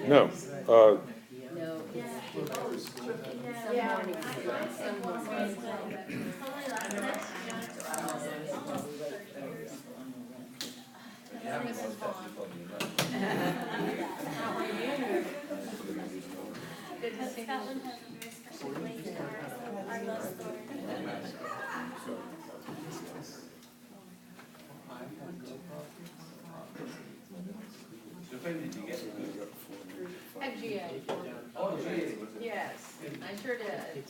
No. No. Scotland has a very special place in our love story. At GA. Oh, geez. Yes, I sure did.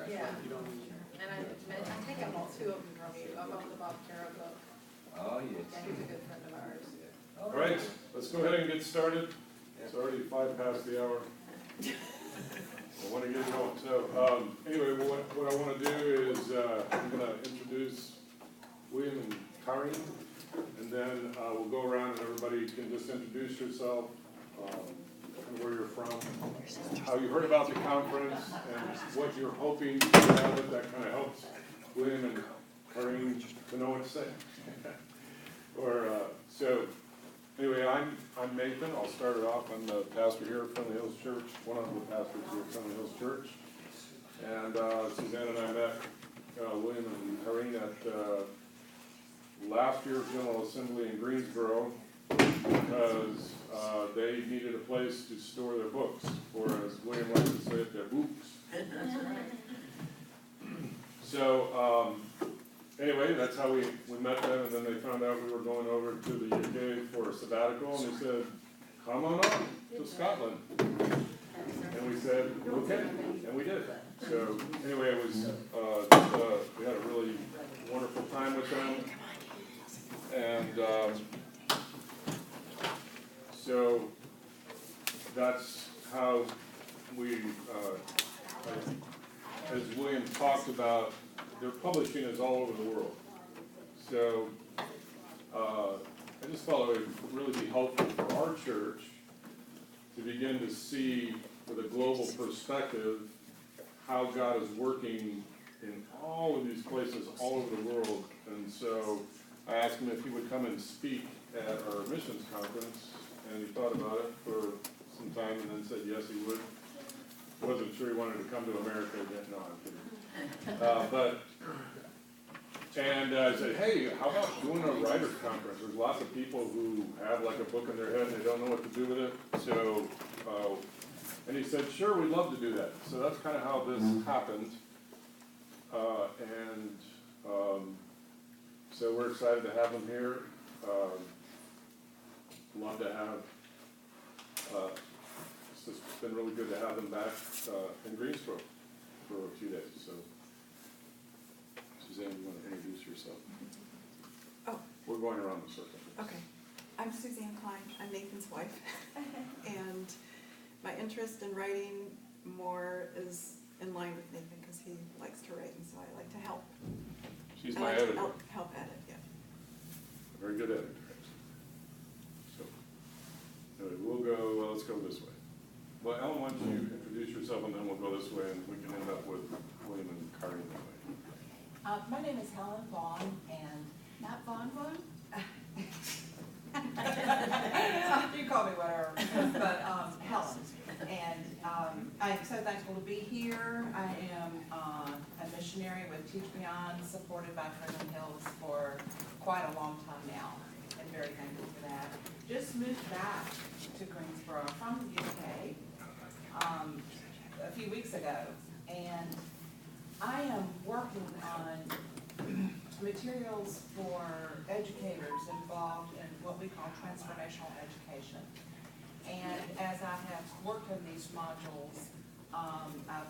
Yeah. And I think I bought two of them from you. I bought the Bob Caro book. Oh, Yeah, yes. he's a good friend of ours. All right, let's go ahead and get started. It's already 5 past the hour. I want to get going. So, anyway, what I want to do is I'm going to introduce William and Kari, and then we'll go around and everybody can just introduce yourself, and where you're from, how you heard about the conference, and what you're hoping to have it. That kind of helps William and Kari to know what to say. So, anyway, I'm Nathan. I'll start it off. I'm the pastor here at Friendly Hills Church, one of the pastors here at Friendly Hills Church. And Suzanne and I met William and Karine at last year's General Assembly in Greensboro because they needed a place to store their books, or as William likes to say it, their books. So, anyway, that's how we met them, and then they found out we were going over to the UK for a sabbatical, and they said, come on up to Scotland. And we said, okay, and we did. So anyway, it was we had a really wonderful time with them. And so that's how we, as William talked about, their publishing is all over the world. So I just thought it would really be helpful for our church to begin to see with a global perspective how God is working in all of these places all over the world. And so I asked him if he would come and speak at our missions conference, and he thought about it for some time and then said yes, he would. Wasn't sure he wanted to come to America again. No, I'm kidding. And I said, hey, how about doing a writer's conference? There's lots of people who have like a book in their head and they don't know what to do with it. So, and he said, sure, we'd love to do that. So that's kind of how this happened. So we're excited to have them here. Love to have, it's just been really good to have them back in Greensboro for a few days. So, Suzanne, you want to introduce yourself? Oh. We're going around the circle. Okay. I'm Suzanne Klein. I'm Nathan's wife. And my interest in writing more is in line with Nathan because he likes to write, and so I like to help. She's I my like editor. to help edit, yeah. Very good editor. So, anyway, we'll go, let's go this way. Well, Ellen, why don't you introduce yourself, and then we'll go this way, and we can end up with William and Kari that way. My name is Helen Vaughn, and Not Vaughn Vaughn? you call me whatever, but Helen. And I'm so thankful to be here. I am a missionary with Teach Beyond, supported by Friendly Hills for quite a long time now, and very thankful for that. Just moved back to Greensboro from the UK a few weeks ago, and I am working on materials for educators involved in what we call transformational education. And as I have worked on these modules, I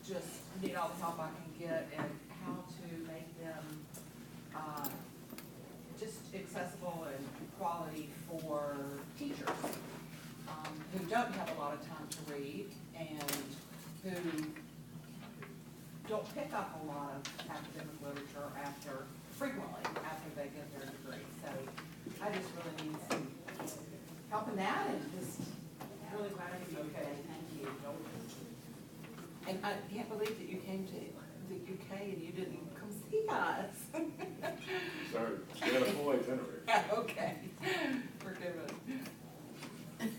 just need all the help I can get and how to make them just accessible and quality for teachers who don't have a lot of time to read and who don't pick up a lot of academic literature frequently after they get their degree. So I just really need some help in that, and just really glad I could be okay. Thank you. And I can't believe that you came to the UK and you didn't come see us. Sorry, we had a full itinerary. Okay, forgive it.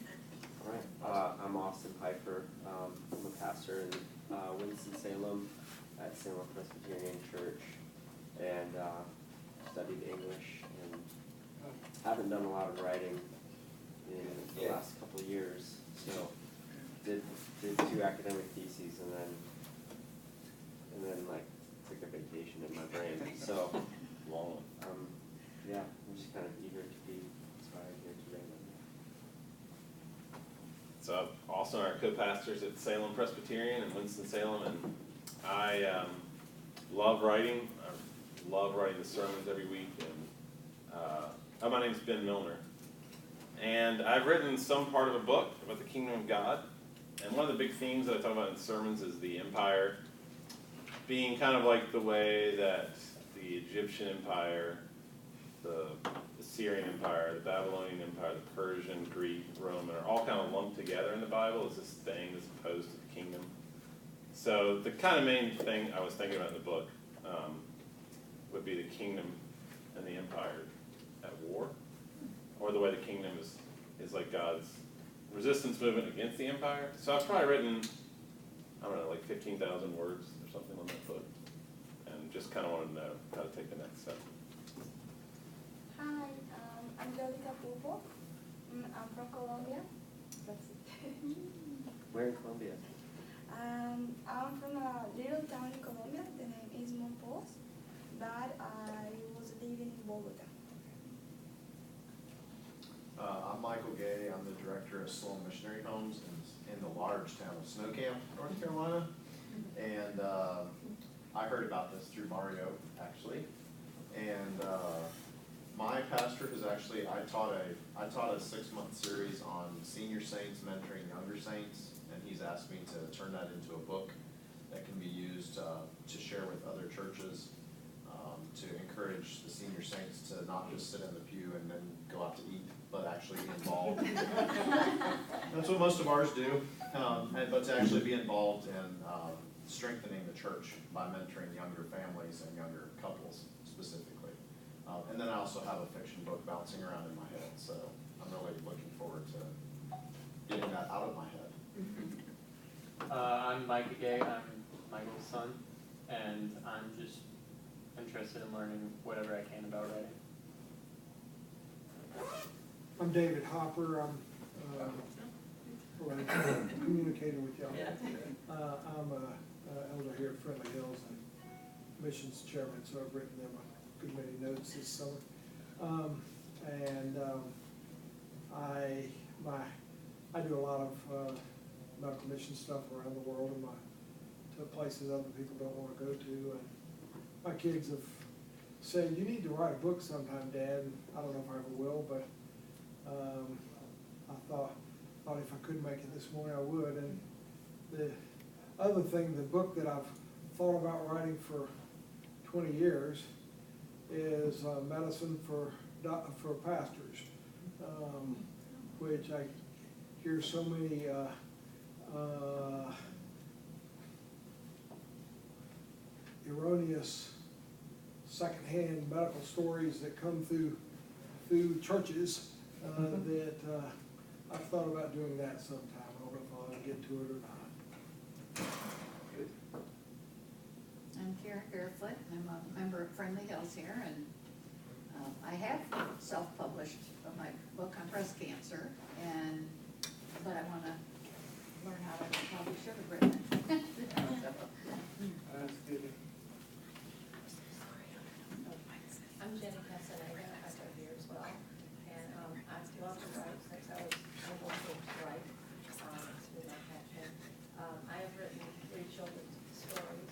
Austin Piper. I'm a pastor in Winston-Salem at Salem Presbyterian Church, and studied English, and haven't done a lot of writing in the last couple of years. So did 2 academic theses, and then like took a vacation in my brain. So Long. yeah, I'm just kind of eager to be inspired here today. So Austin, our co-pastors at Salem Presbyterian in Winston-Salem, and I love writing. I love writing the sermons every week. And my name's Ben Milner, and I've written some part of a book about the kingdom of God. And one of the big themes that I talk about in sermons is the empire being kind of like the way that the Egyptian empire, the Syrian empire, the Babylonian empire, the Persian, Greek, Roman are all kind of lumped together in the Bible as this thing as opposed to the kingdom. So the kind of main thing I was thinking about in the book would be the kingdom and the empire at war, or the way the kingdom is like God's resistance movement against the empire. So I've probably written, I don't know, like 15,000 words or something on that book, and just kind of wanted to know how to take the next step. Hi, I'm Jessica Pupo. I'm from Colombia. That's it. Where in Colombia? I'm from a little town in Colombia. The name is Monpos, but I was living in Bogota. I'm Michael Gay. I'm the director of Sloan Missionary Homes in the large town of Snow Camp, North Carolina. And I heard about this through Mario, actually. And my pastor is actually, I taught a 6-month series on senior saints mentoring younger saints, and he's asked me to turn that into a book that can be used to share with other churches, to encourage the senior saints to not just sit in the pew and then go out to eat, but actually be involved. That's what most of ours do, but to actually be involved in strengthening the church by mentoring younger families and younger couples specifically. And then I also have a fiction book bouncing around in my head, so I'm really looking forward to getting that out of my head. I'm Micah Gay. I'm Michael's son, and I'm just interested in learning whatever I can about writing. I'm David Hopper. I'm communicating with y'all. I'm an elder here at Friendly Hills and missions chairman, so I've written them a good many notes this summer. I do a lot of medical mission stuff around the world, and to places other people don't want to go to. And my kids have said, "You need to write a book sometime, Dad." And I don't know if I ever will, but I thought if I could make it this morning, I would. And the other thing, the book that I've thought about writing for 20 years is Medicine for Pastors, which I hear so many erroneous secondhand medical stories that come through churches that I've thought about doing that sometime. I don't know if I'll ever get to it or not. I'm Karen Barefoot, and I'm a member of Friendly Hills here, and I have self-published my book on breast cancer, but I want to learn how to probably should have written it. I'm Jenny Casanova. I live here as well, and I've loved to write since I was able to write. It's been my passion. I have written 3 children's stories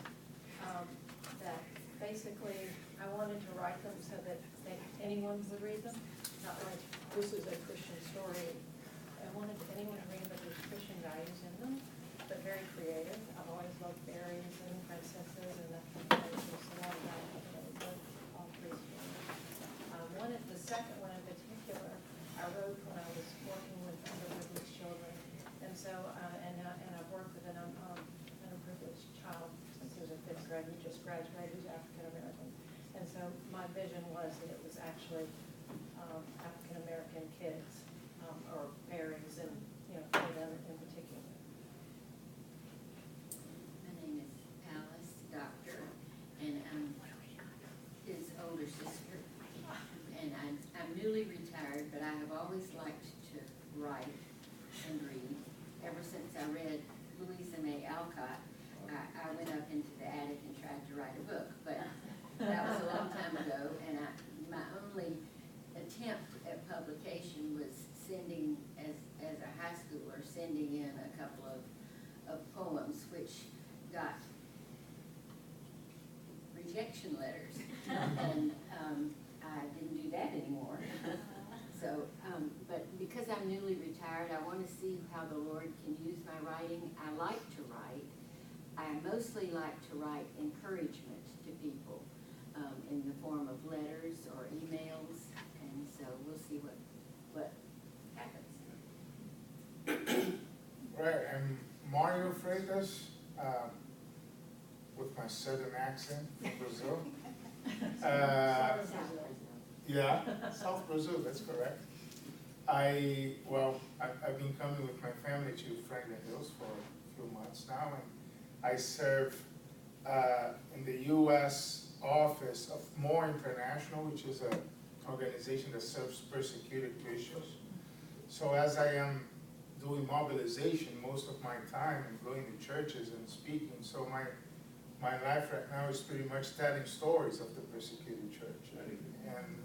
that basically I wanted to write them so that anyone would read them. Not like this is a Christian story. I wanted anyone to read them, but there's Christian values in them, but very creative. I've always loved fairies and princesses and that kind of thing. So a lot of that all 3 stories. The second one in particular, I wrote when I was working with underprivileged children, and so and I've worked with an underprivileged child since he was in 5th grade. He just graduated. He's African American, and so my vision was that it was actually African American kids or fairies, and for them in particular. newly retired, but I have always liked to write and read. Ever since I read Louisa May Alcott, I went up into the attic and tried to write a book, but that was a long time ago, and my only attempt at publication was sending, as a high schooler, sending in a couple of poems, which got rejection letters, and I didn't do that anymore. So, but because I'm newly retired, I want to see how the Lord can use my writing. I like to write. I mostly like to write encouragement to people in the form of letters or emails, and so we'll see what happens. Right, I'm Mario Freitas, with my southern accent from Brazil. Yeah, South Brazil, that's correct. I've been coming with my family to Franklin Hills for a few months now, and I serve in the U.S. Office of More International, which is an organization that serves persecuted Christians. So as I am doing mobilization most of my time and going to churches and speaking, so my life right now is pretty much telling stories of the persecuted church. And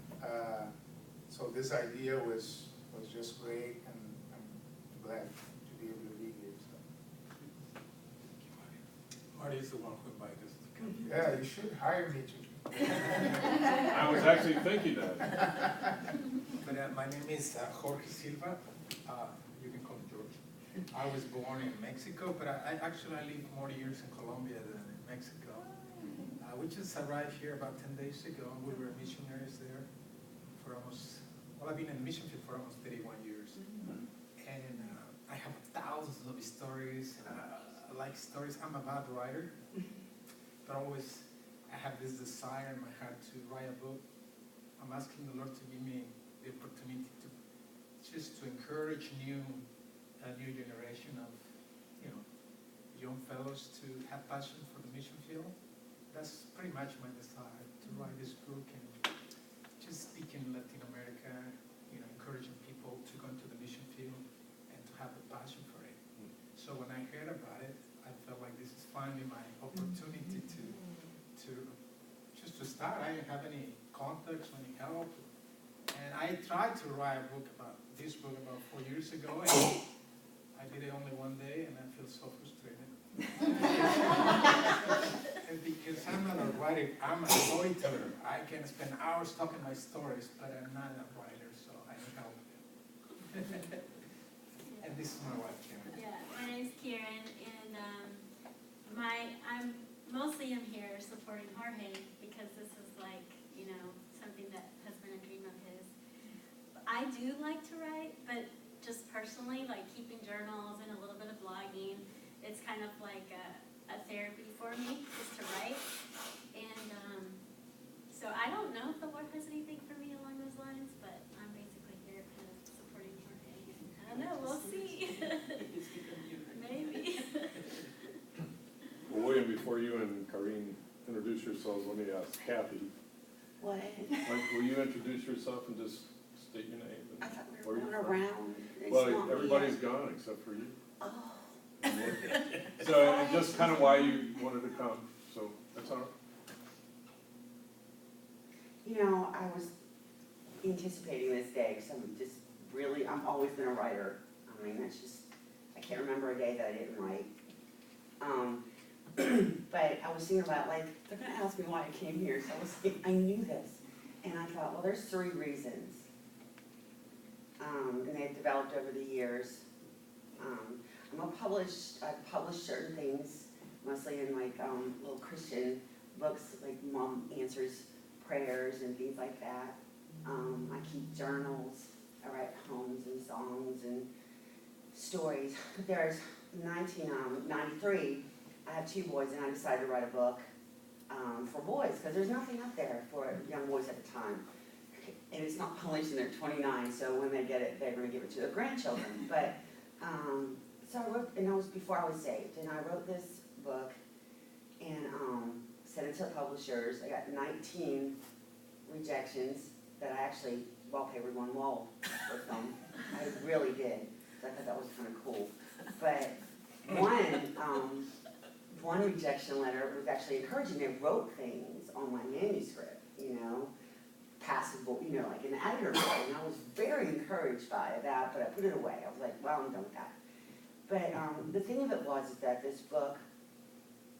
so this idea was just great, and I'm glad to be able to be here. So. Marty is the one who invited us to come here. Yeah, you should hire me to. I was actually thinking that. But my name is Jorge Silva. You can call me George. I was born in Mexico, but I lived more years in Colombia than in Mexico. We just arrived here about 10 days ago, and we were missionaries there for I've been in the mission field for almost 31 years. And I have thousands of stories, and I like stories. I'm a bad writer, but I have this desire in my heart to write a book. I'm asking the Lord to give me the opportunity to encourage a new generation of young fellows to have passion for the mission field. That's pretty much my desire, to write this book and just speak in Latin America, encouraging people to go into the mission field and to have a passion for it. So when I heard about it, I felt like this is finally my opportunity to start. I didn't have any contacts, any help, and I tried to write this book about 4 years ago, and I did it only one day, and I feel so frustrated. And because I'm not a writer, I'm a storyteller. I can spend hours talking my stories, but I'm not a writer, so I need help. And this is my wife, Karen. Yeah, my name's Karen, and I'm mostly here supporting Jorge because this is something that has been a dream of his. I do like to write, but just personally, keeping journals and a little bit of blogging, it's kind of like a therapy for me, just to write. And so I don't know if the Lord has anything for me along those lines, but I'm basically here kind of supporting Jorge. I don't know, we'll see. Maybe. Well, William, before you and Karine introduce yourselves, let me ask Kathy. What? Will you introduce yourself and just state your name? I thought we where were you're going from? around. It's Well, not me everybody's yet. gone except for you. Oh. So, and just kind of why you wanted to come, so that's all right. I was anticipating this day because I've always been a writer. I mean, I can't remember a day that I didn't write. But I was thinking about, they're going to ask me why I came here, so I was thinking, I knew this. And I thought, well, there's 3 reasons. And they've developed over the years. I've published certain things, mostly in little Christian books, like Mom Answers Prayers and things like that. I keep journals, I write poems and songs and stories. There's 1993, I have 2 boys, and I decided to write a book for boys, because there's nothing up there for young boys at the time. And it's not published, and they're 29, so when they get it, they're going to give it to their grandchildren. But, so I wrote, and that was before I was saved, and I wrote this book, and sent it to publishers. I got 19 rejections that I actually wallpapered one wall with them. I really did. I thought that was kind of cool. But one rejection letter was actually encouraging. They wrote things on my manuscript, you know, passable, you know, like an editor wrote, and I was very encouraged by that, but I put it away. I was like, well, I'm done with that. But the thing of it was is that this book,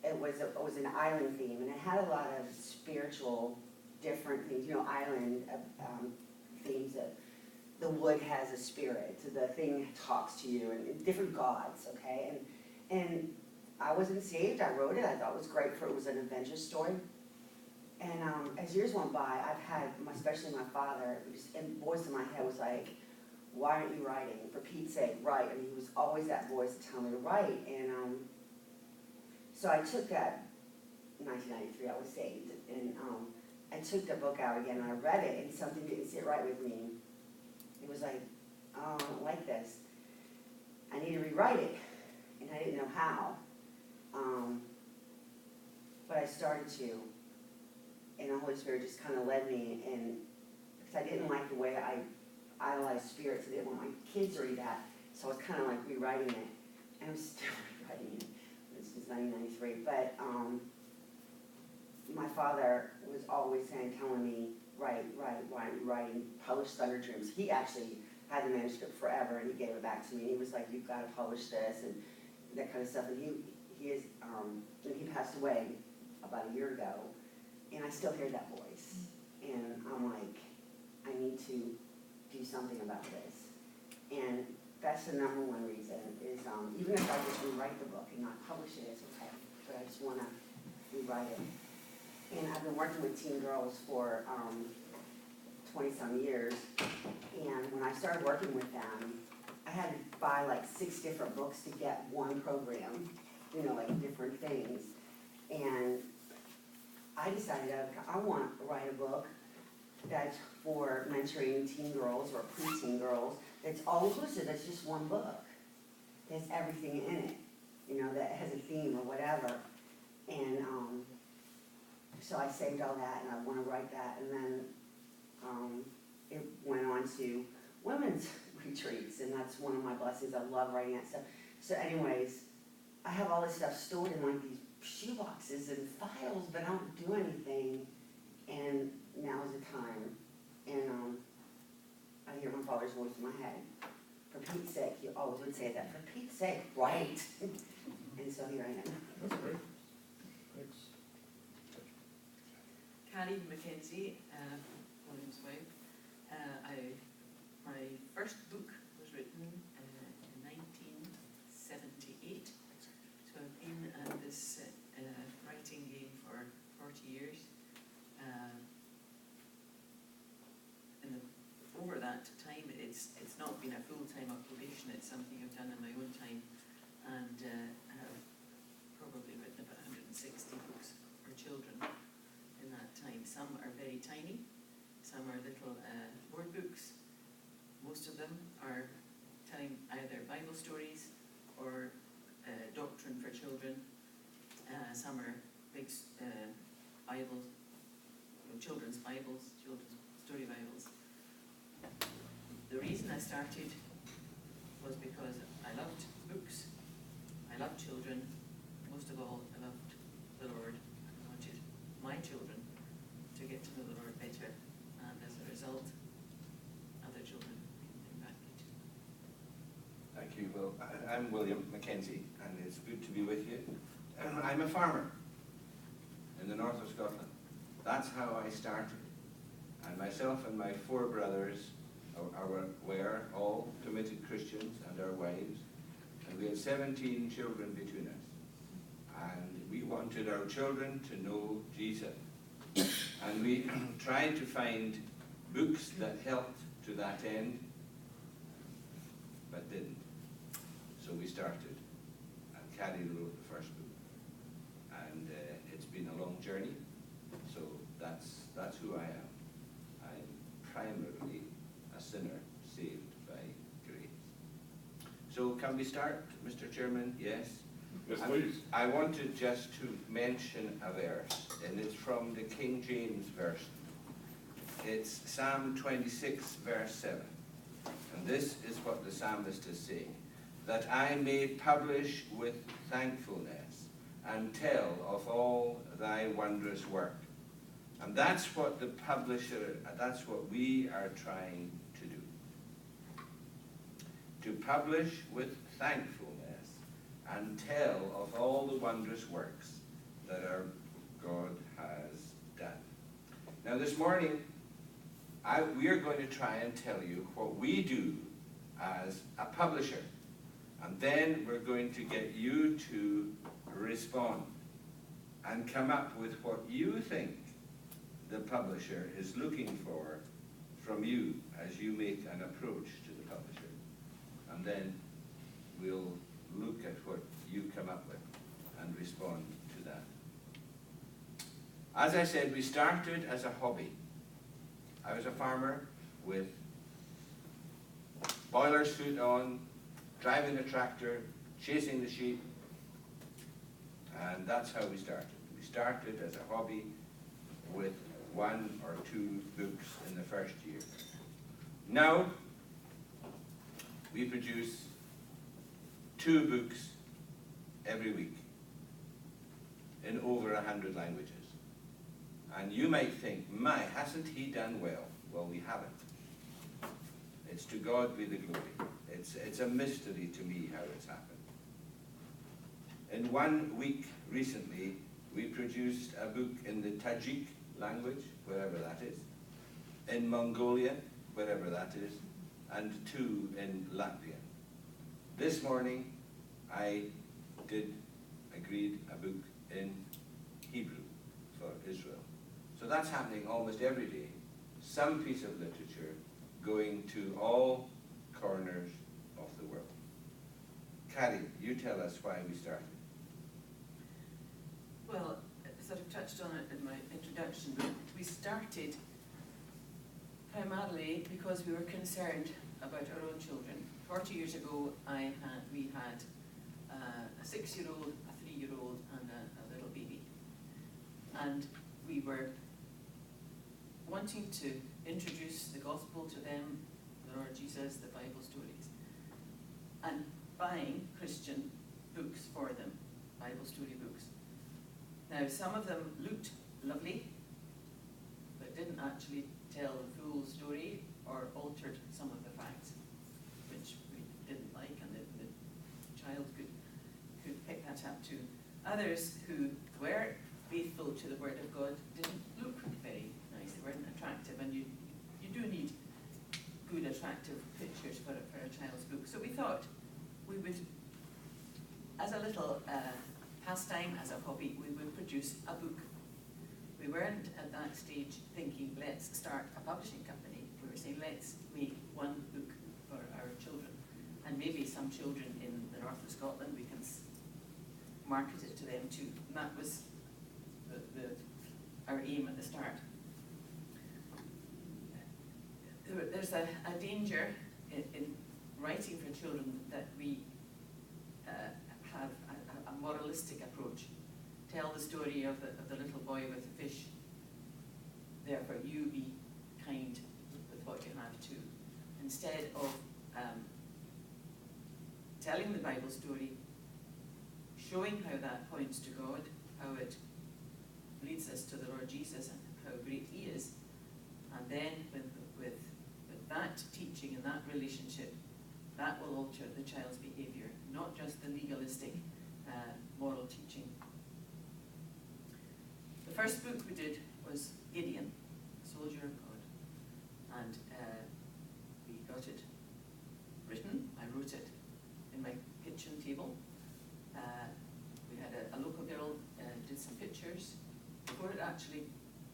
it was an island theme, and it had a lot of spiritual, different things, you know, island themes. That the wood has a spirit, the thing talks to you, and different gods, okay? And I wasn't saved, I wrote it, I thought it was great for, it was an adventure story. And as years went by, I've had, especially my father, and voice in my head was like, why aren't you writing? For Pete's sake, write. I mean, he was always that voice to tell me to write. And so I took that, in 1993, I was saved, and I took the book out again, and I read it, and something didn't sit right with me. It was like, oh, I don't like this. I need to rewrite it, and I didn't know how. But I started to, and the Holy Spirit just kind of led me, and because I didn't like the way I idolized spirits, I didn't want my kids to read that, so I was kind of like rewriting it, and I'm still rewriting it. This is 1993, but my father was always telling me, write, why aren't you writing? Publish Thunder Dreams. He actually had the manuscript forever, and he gave it back to me. He was like, you've got to publish this, and that kind of stuff. And he is, and he passed away about a year ago, and I still hear that voice. And I'm like, I need to do something about this. And that's the number one reason is, even if I just rewrite the book and not publish it, it's okay. But I just want to rewrite it. And I've been working with teen girls for 20-some years. And when I started working with them, I had to buy like 6 different books to get one program, you know, like different things. And I decided I want to write a book that's for mentoring teen girls or preteen girls. That's all inclusive. That's just one book. There's everything in it, you know, that has a theme or whatever. And so I saved all that, and I want to write that. And then it went on to women's retreats, and that's one of my blessings. I love writing that stuff. So anyways, I have all this stuff stored in like these shoe boxes and files, but I don't do anything. And now's the time. And I hear my father's voice in my head. For Pete's sake, he always would say that. For Pete's sake, write. And so here I am. That's great. Thanks. Carrie Mackenzie, William's wife. My first book was written in 1978. So I've been at this writing game for 40 years. Over that time, it's not been a full-time occupation. It's something I've done in my own time, and I have probably written about 160 books for children in that time. Some are very tiny, some are little word books. Most of them are telling either Bible stories or doctrine for children. Some are big Bibles, children's Bibles, children's story Bibles. The reason I started was because I loved books, I loved children, most of all I loved the Lord. I wanted my children to get to know the Lord better, and as a result, other children impacted. Thank you. Well, I'm William Mackenzie, and it's good to be with you. I'm a farmer in the north of Scotland. That's how I started. And myself and my 4 brothers were all committed Christians, and our wives. And we had 17 children between us. And we wanted our children to know Jesus. And we tried to find books that helped to that end, but didn't. So we started, and Carrie wrote the first book. And it's been a long journey, so that's who I am. I'm primarily a sinner saved by grace. So can we start, Mr. Chairman? Yes? Yes, please. I wanted just to mention a verse, and it's from the King James Version. It's Psalm 26, verse 7. And this is what the psalmist is saying. That I may publish with thankfulness and tell of all thy wondrous work. And that's what the publisher, that's what we are trying to do. To publish with thankfulness and tell of all the wondrous works that our God has done. Now this morning, we are going to try and tell you what we do as a publisher. And then we're going to get you to respond and come up with what you think the publisher is looking for from you as you make an approach to the publisher. And then we'll look at what you come up with and respond to that. As I said, we started as a hobby. I was a farmer with boiler suit on, driving a tractor, chasing the sheep, and that's how we started. We started as a hobby with 1 or 2 books in the first year. Now, we produce 2 books every week in over 100 languages. And you might think, my, hasn't he done well? Well, we haven't. It's to God be the glory. It's a mystery to me how it's happened. In 1 week recently, we produced a book in the Tajik language, wherever that is, in Mongolian, wherever that is, and 2 in Latvian. This morning, I agreed a book in Hebrew for Israel. So that's happening almost every day. Some piece of literature going to all corners of the world. Carrie, you tell us why we started. Well, I sort of touched on it in my introduction, but we started primarily because we were concerned about our own children. 40 years ago, we had a 6-year-old, a 3-year-old, and a little baby. And we were wanting to introduce the gospel to them, the Lord Jesus, the Bible stories, and buying Christian books for them, Bible story books. Now, some of them looked lovely, but didn't actually tell the full story or altered some of the facts, which we didn't like, and the child could pick that up too. Others who were faithful to the Word of God didn't look very nice, they weren't attractive, and you do need good, attractive pictures for a child's book. So we thought we would, as a little pastime, as a hobby, we would produce a book. We weren't at that stage thinking, let's start a publishing company. We were saying, let's make 1 book for our children. And maybe some children in the north of Scotland, we can market it to them too. And that was our aim at the start. There's a danger in writing for children that we have a moralistic approach. Tell the story of the little boy with the fish. Therefore, you be kind with what you have too. Instead of telling the Bible story, showing how that points to God, how it leads us to the Lord Jesus and how great He is, and then with that teaching and that relationship, that will alter the child's behavior, not just the legalistic moral teaching. The first book we did was Gideon, Soldier of God, and we got it written. I wrote it in my kitchen table. We had a local girl did some pictures. Before it actually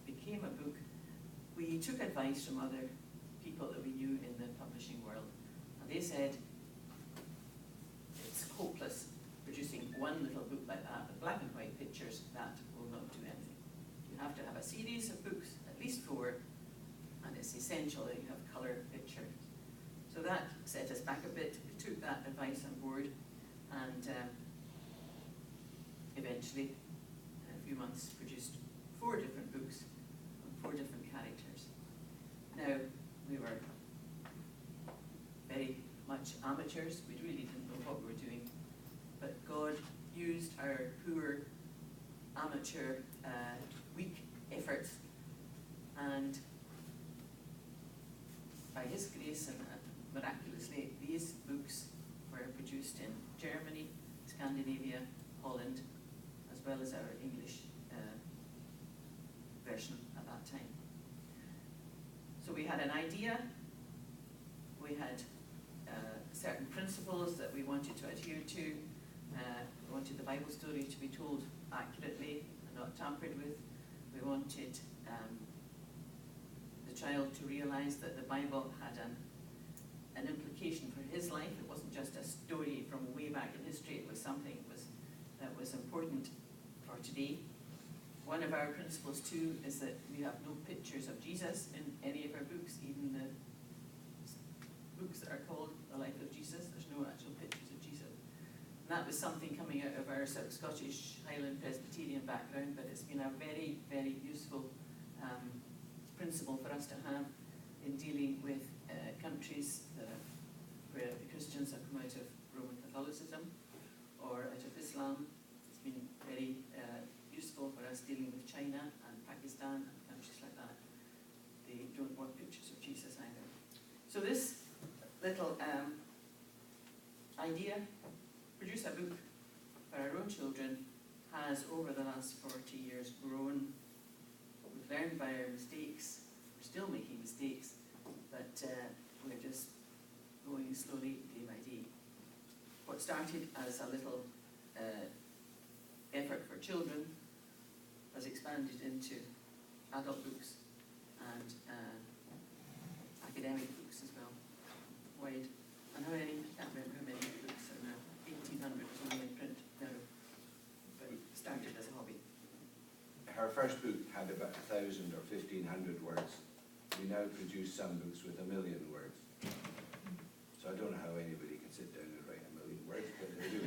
became a book, we took advice from other people that we knew in the publishing world, and they said it's hopeless producing 1 little book like that with black and white pictures. That will not do anything. You have to have a series of books, at least 4, and it's essential that you have colour pictures. So that set us back a bit. We took that advice on board, and eventually, in a few months, produced 4 different books on 4 different characters. Now, we were very much amateurs, we really didn't know what we were doing, but God used our poor amateur weak efforts, and by His grace and miraculously, these books were produced in Germany, Scandinavia, Holland, as well as our English version at that time. So we had an idea, we had certain principles that we wanted to adhere to. We wanted the Bible story to be told accurately and not tampered with. We wanted the child to realize that the Bible had an implication for his life. It wasn't just a story from way back in history, it was something that was important for today. One of our principles too is that we have no pictures of Jesus in any of our books, even the books that are called The Life of Jesus, there's no actual pictures of Jesus. And that was something coming out of our sort of Scottish Highland Presbyterian background, but it's been a very, very useful principle for us to have in dealing with countries where the Christians have come out of Roman Catholicism or out of Islam. It's been very useful for us dealing with China and Pakistan and countries like that. They don't want pictures of Jesus either. So this little idea, produce a book for our own children, has over the last 40 years grown. We've learned by our mistakes. We're still making mistakes, but we're just going slowly day by day. What started as a little effort for children has expanded into adult books and academic books as well, wide. And how many, I can't remember how many books are now, 1,800 or something in print now, but it started as a hobby. Her first book had about 1,000 or 1,500 words. We now produce some books with 1 million words. So I don't know how anybody can sit down and write 1 million words, but they do.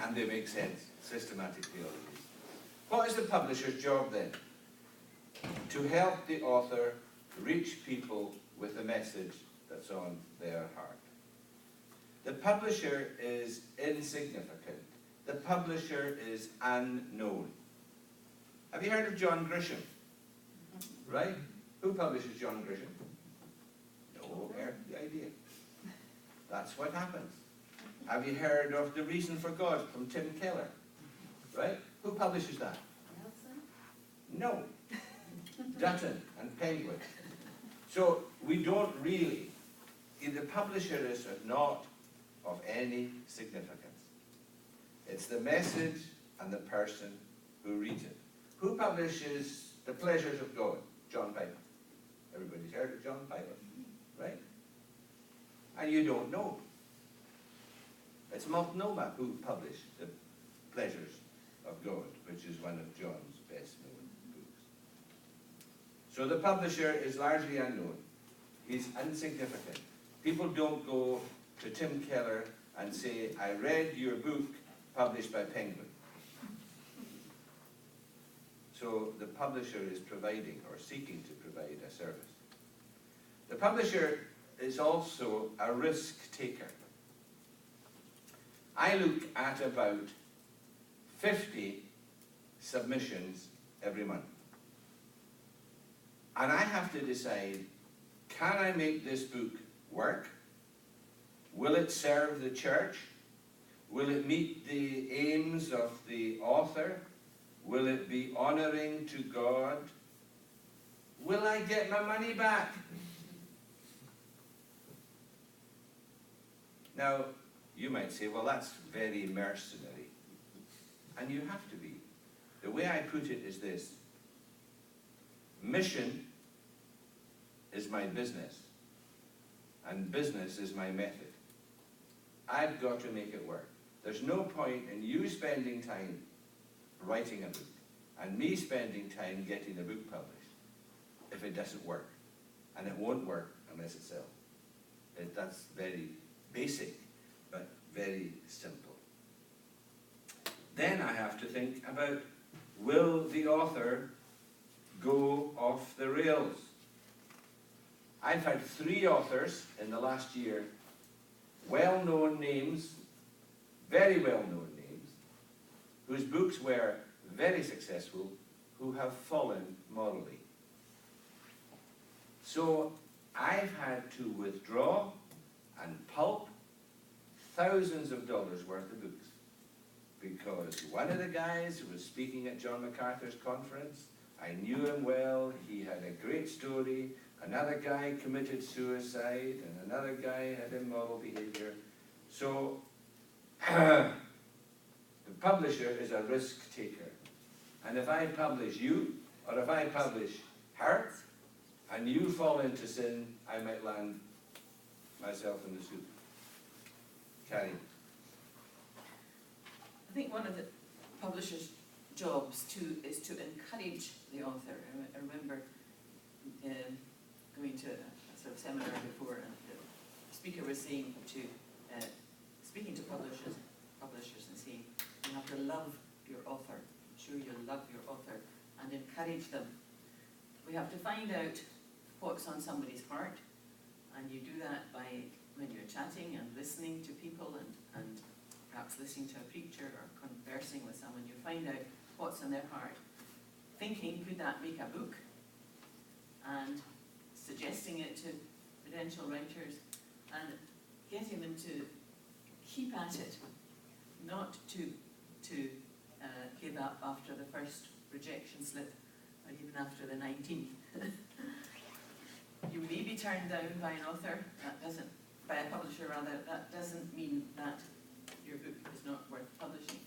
And they make sense, systematic theology. What is the publisher's job then? To help the author reach people with the message that's on their heart. The publisher is insignificant. The publisher is unknown. Have you heard of John Grisham? Right? Who publishes John Grisham? No earthly idea. That's what happens. Have you heard of The Reason for God from Tim Keller? Right? Who publishes that? No. Dutton and Penguin. So we don't really, the publisher is not of any significance. It's the message and the person who reads it. Who publishes The Pleasures of God? John Piper. Everybody's heard of John Piper, right? And you don't know. It's Multnomah who published The Pleasures of God, which is one of John's best-known books. So the publisher is largely unknown. He's insignificant. People don't go to Tim Keller and say, I read your book published by Penguin. So the publisher is providing or seeking to provide a service. The publisher is also a risk taker. I look at about 50 submissions every month. And I have to decide, can I make this book work? Will it serve the church? Will it meet the aims of the author? Will it be honoring to God? Will I get my money back? Now, you might say, well, that's very mercenary. And you have to be. The way I put it is this. Mission is my business, and business is my method. I've got to make it work. There's no point in you spending time writing a book and me spending time getting a book published if it doesn't work. And it won't work unless it sells. That's very basic, but very simple. Then I have to think about, will the author go off the rails? I've had 3 authors in the last year, well-known names, very well-known names, whose books were very successful, who have fallen morally. So I've had to withdraw and pulp thousands of dollars worth of books, because one of the guys who was speaking at John MacArthur's conference, I knew him well, he had a great story, another guy committed suicide, and another guy had immoral behavior. So the publisher is a risk taker. And if I publish you, or if I publish her, and you fall into sin, I might land myself in the soup. Carrie. I think one of the publisher's jobs is to encourage the author. I remember going to a sort of seminar before, and the speaker was saying speaking to publishers and saying, you have to love your author, show you love your author, and encourage them. We have to find out what's on somebody's heart, and you do that by when you're chatting and listening to people and perhaps listening to a preacher or conversing with someone. You find out what's in their heart, thinking, could that make a book? And suggesting it to potential writers and getting them to keep at it, not to give up after the first rejection slip or even after the 19th. You may be turned down by an author, by a publisher rather, that doesn't mean that your book is not worth publishing.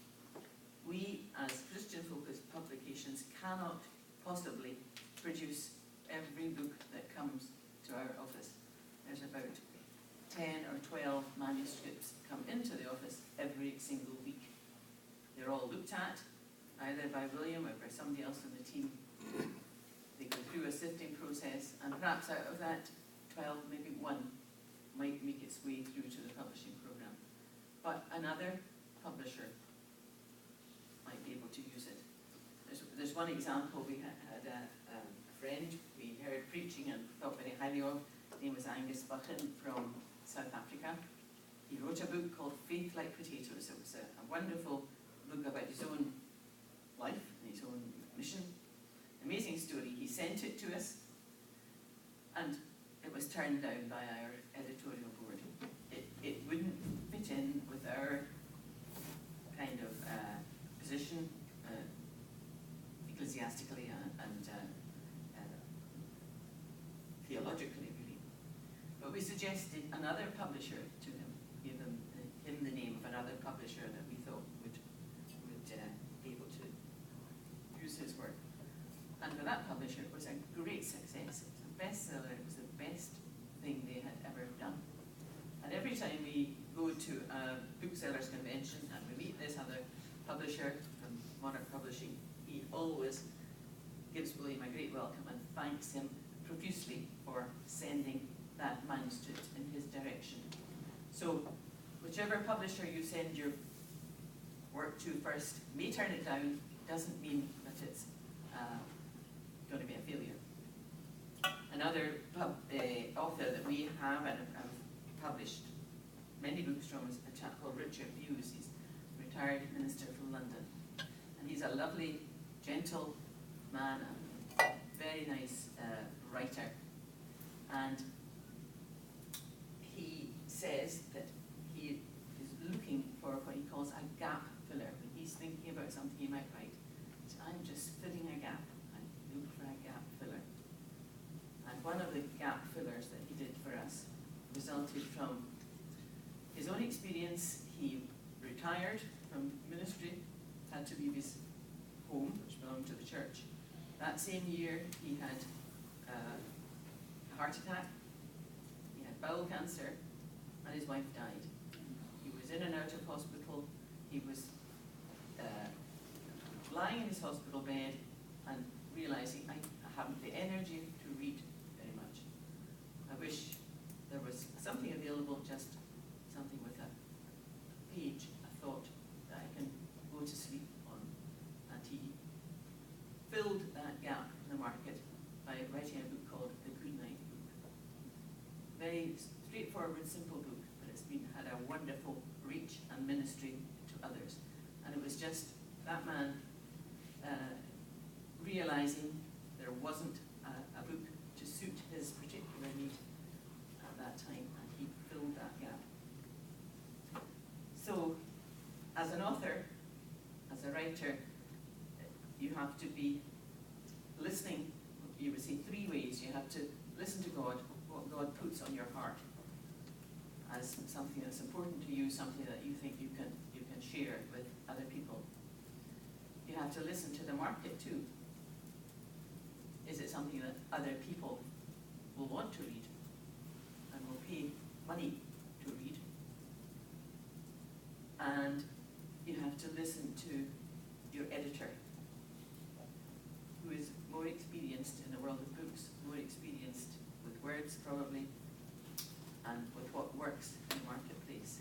We, as Christian-focused publications, cannot possibly produce every book that comes to our office. There's about 10 or 12 manuscripts come into the office every single week. They're all looked at, either by William or by somebody else on the team. They go through a sifting process, and perhaps out of that 12, maybe one might make its way through to the publishing program. But another publisher might be able to use it. There's one example. We had a friend we heard preaching and thought very highly of. His name was Angus Button from South Africa. He wrote a book called Faith Like Potatoes. It was a wonderful book about his own life and his own mission. Amazing story. He sent it to us, and it was turned down by our editorial board. It wouldn't fit in with our kind of position, ecclesiastically and theologically, really. But we suggested another publisher to him, gave him the name of another publisher that we thought would be able to use his work. And for that publisher, it was a great success. It was a bestseller. It was the best thing they had ever done. And every time we go to a booksellers convention and we meet this other publisher from Monarch Publishing, he always gives William a great welcome and thanks him profusely for sending that manuscript in his direction. So whichever publisher you send your work to first may turn it down, doesn't mean that it's going to be a failure. Another author that we have and have published many books from is a chap called Richard Hughes. He's a retired minister from London. And he's a lovely, gentle man, a very nice writer. And he says that he is looking for what he calls a gap filler. When he's thinking about something he might write, so I'm just filling a gap. I look for a gap filler. And one of the gap fillers that he did for us resulted from his own experience. He retired from ministry, had to leave his home, which belonged to the church. That same year, he had a heart attack, he had bowel cancer, and his wife died. He was in and out of hospital. He was lying in his hospital bed and realizing, I haven't the energy to read very much. I wish there was something available, just something with a page, a thought that I can go to sleep on. And he filled that gap in the market by writing a book called The Good Night Book. straightforward, simple book, but it's had a wonderful reach and ministry to others. And it was just that man realizing there wasn't a book to suit his particular need at that time, and he filled that gap. So, as an author, as a writer, you have to be listening. You would say 3 ways. You have to listen to God, what God puts on your heart as something that's important to you, something that you think you can share with other people. You have to listen to the market too. Is it something that other people will want to read and will pay money to read? And you have to listen to your editor, who is more experienced in the world of books, more experienced with words probably, and with what works in the marketplace.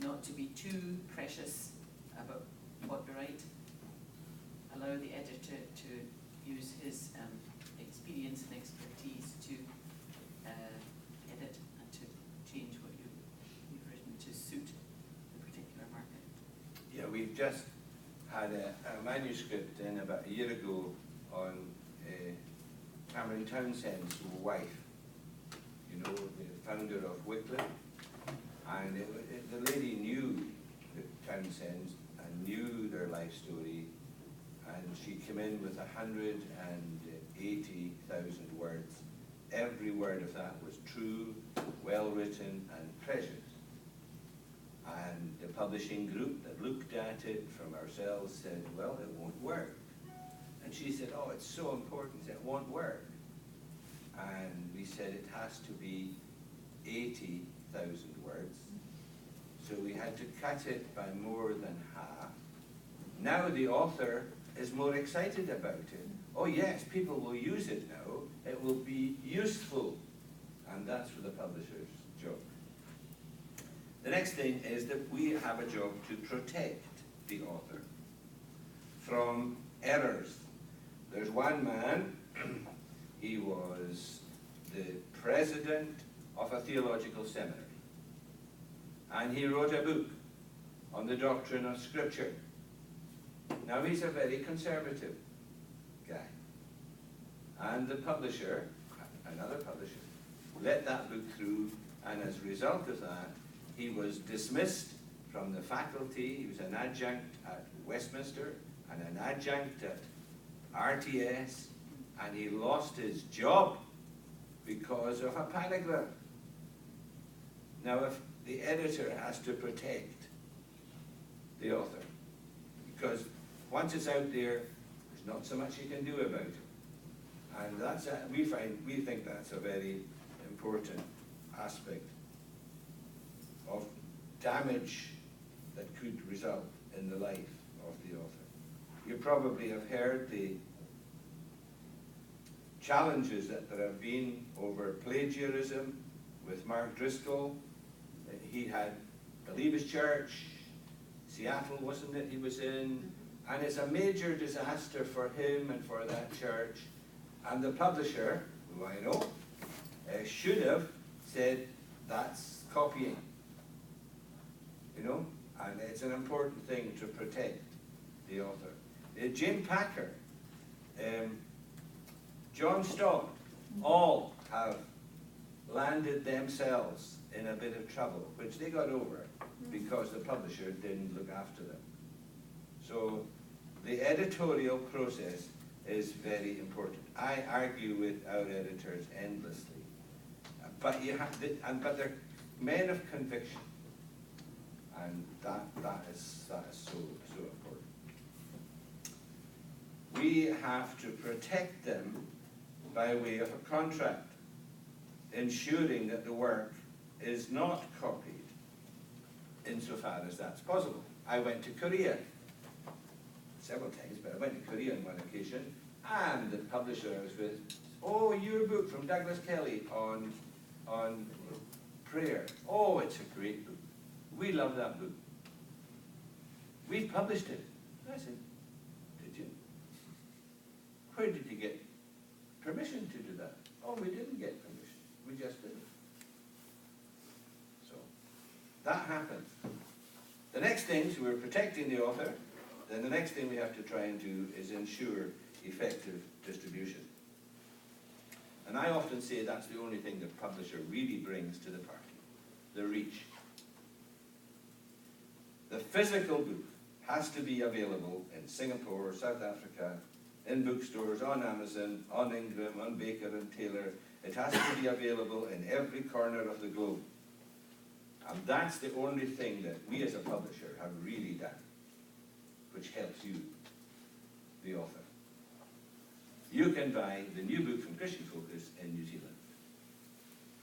Not to be too precious about what you write. Allow the editor to use his experience and expertise to edit and to change what you've written to suit the particular market. Yeah, we've just had a manuscript in about a year ago on Cameron Townsend's wife, you know, the founder of Wycliffe. And the lady knew the Townsends and knew their life story, and she came in with 180,000 words. Every word of that was true, well written, and precious. And the publishing group that looked at it from ourselves said, well, it won't work. And she said, oh, it's so important, it won't work. And we said it has to be 80,000 words. So we had to cut it by more than half. Now the author is more excited about it. Oh yes, people will use it now. It will be useful. And that's for the publisher's job. The next thing is that we have a job to protect the author from errors. There's one man, he was the president of a theological seminary. And he wrote a book on the doctrine of Scripture. Now he's a very conservative guy. And the publisher, another publisher, let that book through, and as a result of that, he was dismissed from the faculty. He was an adjunct at Westminster and an adjunct at RTS, and he lost his job because of a paragraph. Now, if the editor has to protect the author, because once it's out there, there's not so much you can do about it. And that's we think that's a very important aspect of damage that could result in the life of the author. You probably have heard the challenges that there have been over plagiarism with Mark Driscoll. He had Believers Church, Seattle, wasn't it, he was in? And it's a major disaster for him and for that church. And the publisher, who I know, should have said, that's copying. You know? And it's an important thing to protect the author. Jim Packer, John Stott, all have landed themselves in a bit of trouble, which they got over because the publisher didn't look after them. So the editorial process is very important. I argue with our editors endlessly, but but they're men of conviction, and that is so important. We have to protect them by way of a contract, ensuring that the work is not copied insofar as that's possible. I went to Korea several times, but I went to Korea on one occasion, and the publisher I was with, oh, your book from Douglas Kelly on prayer. Oh, it's a great book. We love that book. We've published it. I said, did you? Where did you get permission to do that? Oh, we didn't get permission. We just did it. that happens. The next thing, so we're protecting the author, then the next thing we have to try and do is ensure effective distribution. And I often say that's the only thing the publisher really brings to the party, the reach. The physical book has to be available in Singapore, South Africa, in bookstores, on Amazon, on Ingram, on Baker and Taylor. It has to be available in every corner of the globe. And that's the only thing that we as a publisher have really done, which helps you, the author. You can buy the new book from Christian Focus in New Zealand.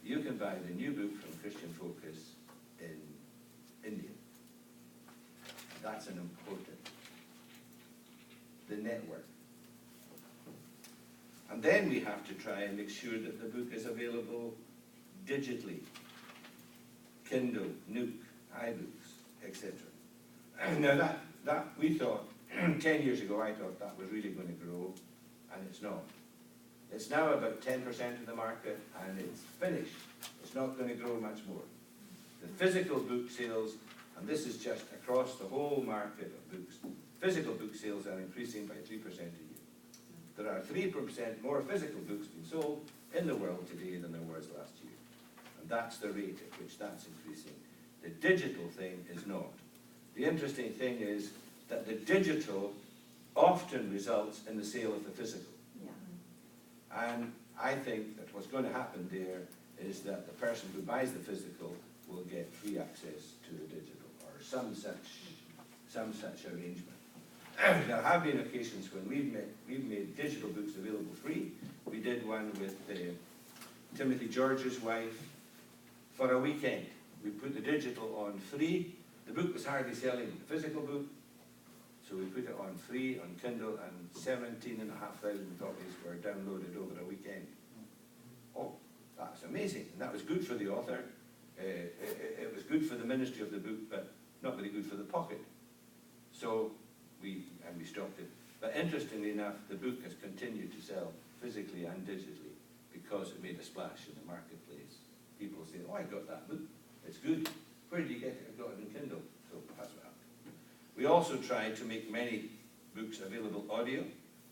You can buy the new book from Christian Focus in India. That's an important, the network. And then we have to try and make sure that the book is available digitally. Kindle, Nook, iBooks, etc. Now that we thought, 10 years ago I thought that was really going to grow, and it's not. It's now about 10% of the market, and it's finished. It's not going to grow much more. The physical book sales, and this is just across the whole market of books, physical book sales are increasing by 3% a year. There are 3% more physical books being sold in the world today than there was last year. And that's the rate at which that's increasing. The digital thing is not. The interesting thing is that the digital often results in the sale of the physical. Yeah. And I think that what's going to happen there is that the person who buys the physical will get free access to the digital, or some such arrangement. There have been occasions when we've made digital books available free. We did one with Timothy George's wife for a weekend. We put the digital on free. The book was hardly selling the physical book, so we put it on free on Kindle, and 17,500 copies were downloaded over a weekend. Oh, that's amazing. And that was good for the author. It was good for the ministry of the book, but not very good for the pocket. So we stopped it. But interestingly enough, the book has continued to sell physically and digitally because it made a splash in the marketplace. People say, oh, I got that book. It's good. Where did you get it? I got it in Kindle. So that's what happened. We also tried to make many books available audio,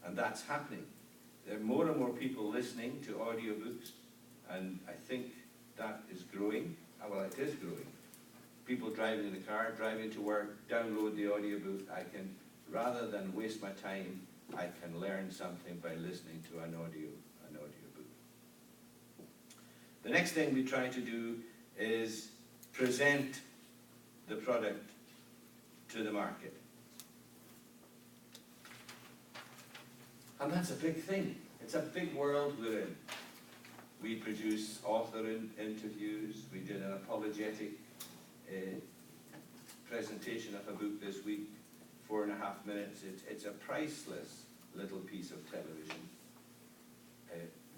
and that's happening. There are more and more people listening to audiobooks, and I think that is growing. Well, it is growing. People driving in the car, driving to work, download the audiobook. I can, rather than waste my time, I can learn something by listening to an audiobook. The next thing we try to do is present the product to the market. And that's a big thing. It's a big world we're in. We produce author interviews. We did an apologetic presentation of a book this week, 4.5 minutes. It's a priceless little piece of television.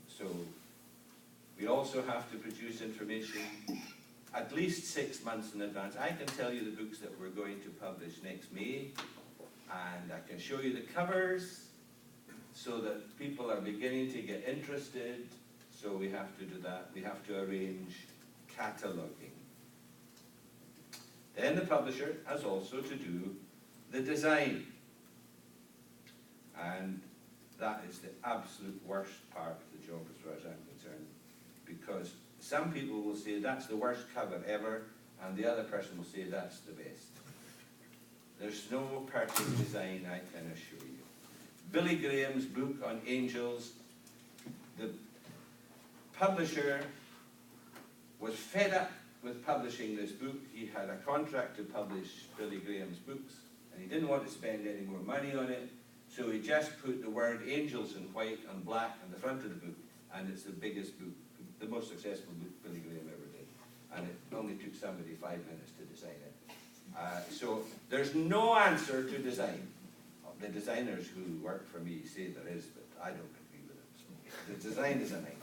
So we also have to produce information at least 6 months in advance. I can tell you the books that we're going to publish next May, and I can show you the covers so that people are beginning to get interested. So we have to do that. We have to arrange cataloging. Then the publisher has also to do the design. And that is the absolute worst part of the job as far as I'm concerned, because some people will say that's the worst cover ever, and the other person will say that's the best. There's no perfect design, I can assure you. Billy Graham's book on angels, the publisher was fed up with publishing this book. He had a contract to publish Billy Graham's books, and he didn't want to spend any more money on it, so he just put the word angels in white and black on the front of the book, and it's the biggest book, the most successful book Billy Graham ever did. And it only took somebody 5 minutes to design it. So there's no answer to design. The designers who work for me say there is, but I don't agree with it. So the design is a nightmare.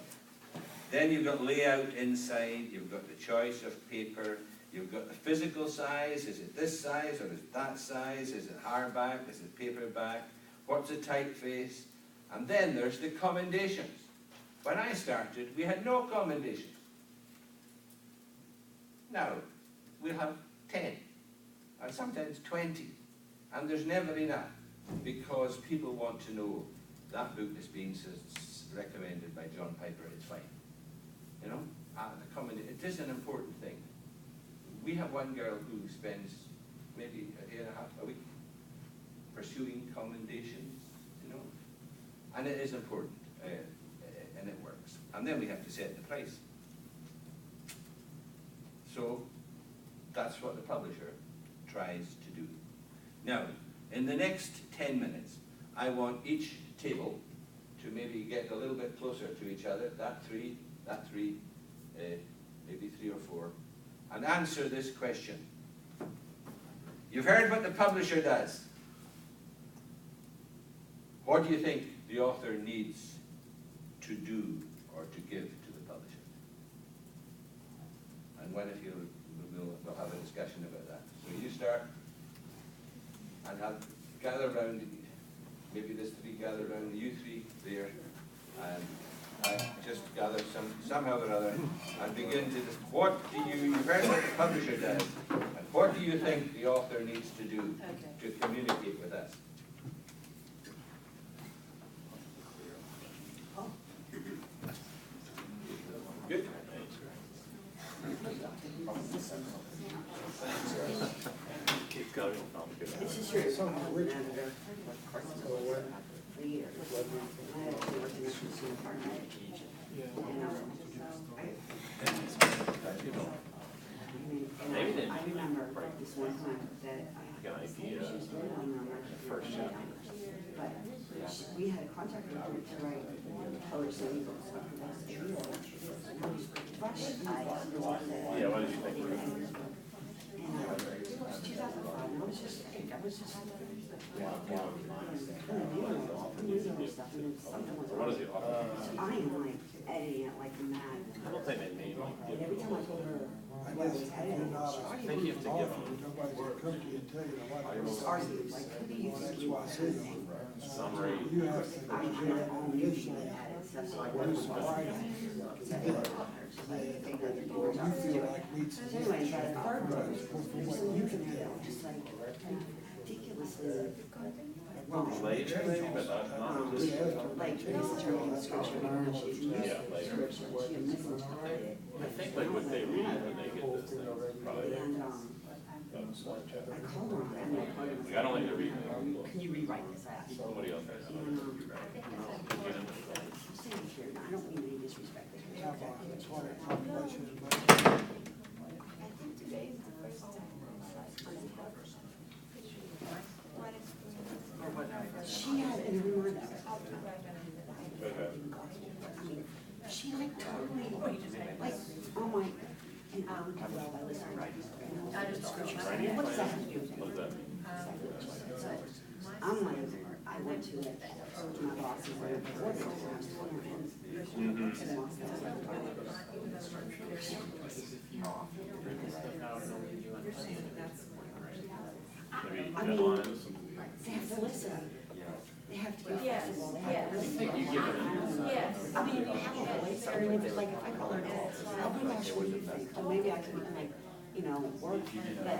Then you've got layout inside, you've got the choice of paper, you've got the physical size. Is it this size or is it that size? Is it hardback? Is it paperback? What's the typeface? And then there's the commendations. When I started, we had no commendations. Now, we'll have 10, and sometimes 20, and there's never enough, because people want to know that book is being recommended by John Piper, it's fine. You know, it is an important thing. We have one girl who spends maybe a day and a half a week pursuing commendations, you know, and it is important, and it works. And then we have to set the price. So that's what the publisher tries to do. Now, in the next 10 minutes, I want each table to maybe get a little bit closer to each other, that three, maybe 3 or 4, and answer this question. You've heard what the publisher does. What do you think the author needs to do or to give to the publisher? And one of you will have a discussion about that. So you start, and gather round, maybe there's 3 gather round, you 3 there, and I just gather somehow or other, and begin to you've heard what the publisher does, and what do you think the author needs to do to communicate with us? Good. Keep going. This is your editor for years. I actually worked in the consumer department. And I remember this one time that I was really on my first show. But we had a contract with her to write colors and eagles. Yeah, what did you think? And it was 2005, and I was just What is it? So I am like editing it like mad. I don't think they need like. And every time I told her what I was editing, I think you have to give them. Nobody's gonna come to you and tell you what it is. argued, like, who do you think you are? Summary. You have to I do it own usually added stuff, so I do some writing. You feel like needs to be. Anyway, that third one, you can feel just like ridiculously wrong. Later, maybe, but not just. Like, misinterpreting the scripture, because she's using the scripture, she misinterpreted it. I think like what they read when they get this thing, probably. And, I called her, and I called her. Like, I don't think they're reading it. Can you rewrite this? I asked. Somebody else has. And, I'm saying here, I don't mean any disrespect. How about the total population in America? I think today is the first time she had in her mind, she like totally, like, oh my, and I listen, I just don't know. what does that have to do with it? What does that mean? So, I'm like, I went to my boss and said, what is this? Maybe deadlines. They have to listen. They have to be Yes, flexible. They have to yes. listen. Yes. I mean, you have a voice, I mean, if, like, if I call her, oh my gosh, what do you think? So maybe I can, like, you know, work, but.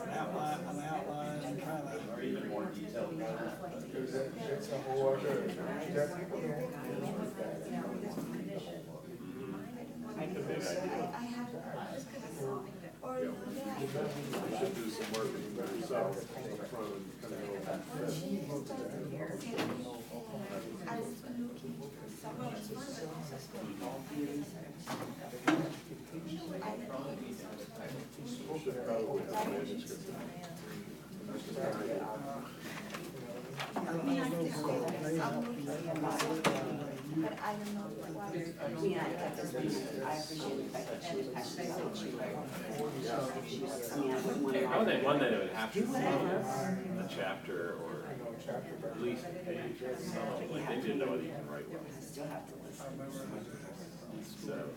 An outline, and kind of. Or even more detailed than that. It's a whole other, I have, or you know, You should do some work for yourself on the front and kind of. she started telling me, I was looking for someone to Should probably have manuscripts. but I don't know what. Yeah, I appreciate the fact that she was passionate about what she wrote. I mean, I wouldn't want to. I would think one that it would have to be a chapter or at least a page or something, like they didn't know whether you can write well. I still have to listen. So,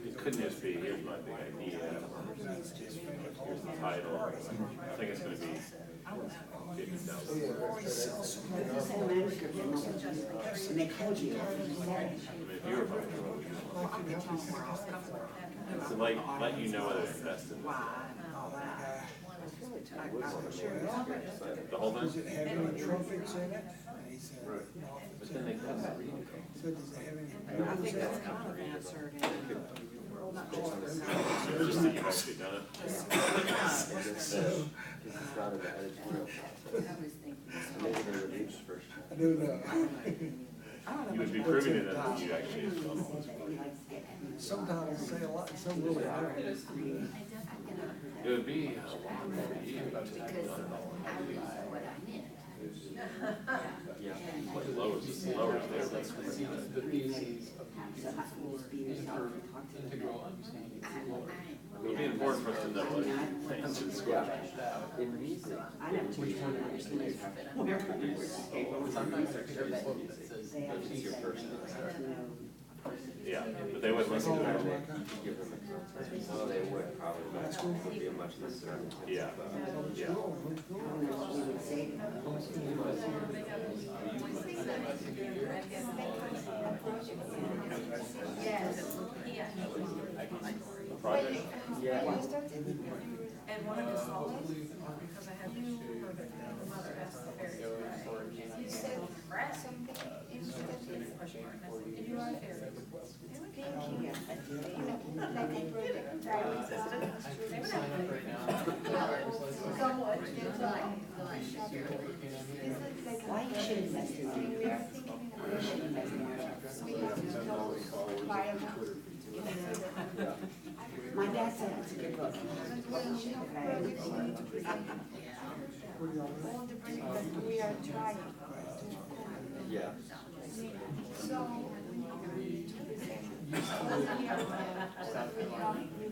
it couldn't just be, here's my big idea, or here's the title. I think it's gonna be And they called you. To let you know whether to invest in the whole Does thing. it have any trumpets in it? And he said, Right. no. But then they come back. So does it have any? I think that's kind of answered in. Just that you've actually done it. Because it's not in the editorial process. Maybe they would use first. I do know. You would be proving to them that you actually have done it. Sometimes say a lot, some really don't. It would be a lot more easy about to have done it all. Yeah, like lowers there. It would be important for us to know what things should score. In music, which one are you saying? Sometimes there's a book that says, this is your person. Yeah, but they wouldn't listen to that. Give them a no, they would probably, but it would be a much less certain. Yeah, yeah. Project? Yeah. And one of his solace, because I had to show her that the mother asked the fairies to pray. You said something interesting. Question mark, I said, you are fairies. Thinking, like a project that is somewhat, there's like why you should invest in it. We are thinking we should invest in it. We have to know environment. My dad said it's a good book. When we have projects, we need to present all the projects that we are trying. Yeah. So we need to present all the year that we have with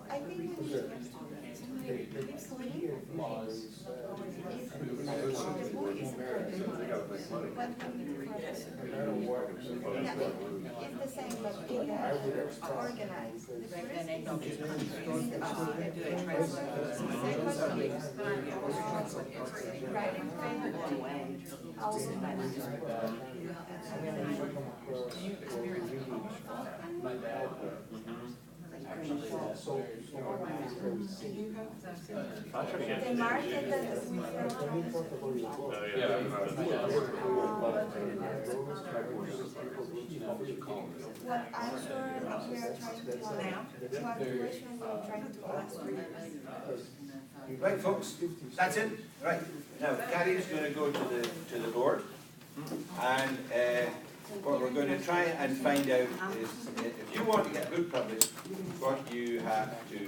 I think we should it's the same, but organized. The market that we what answer we are trying to what question we are trying to answer. Right, folks, that's it. Right, now Carrie's going to go to the board, and what we're going to try and find out is if you want to get a book published, what you have to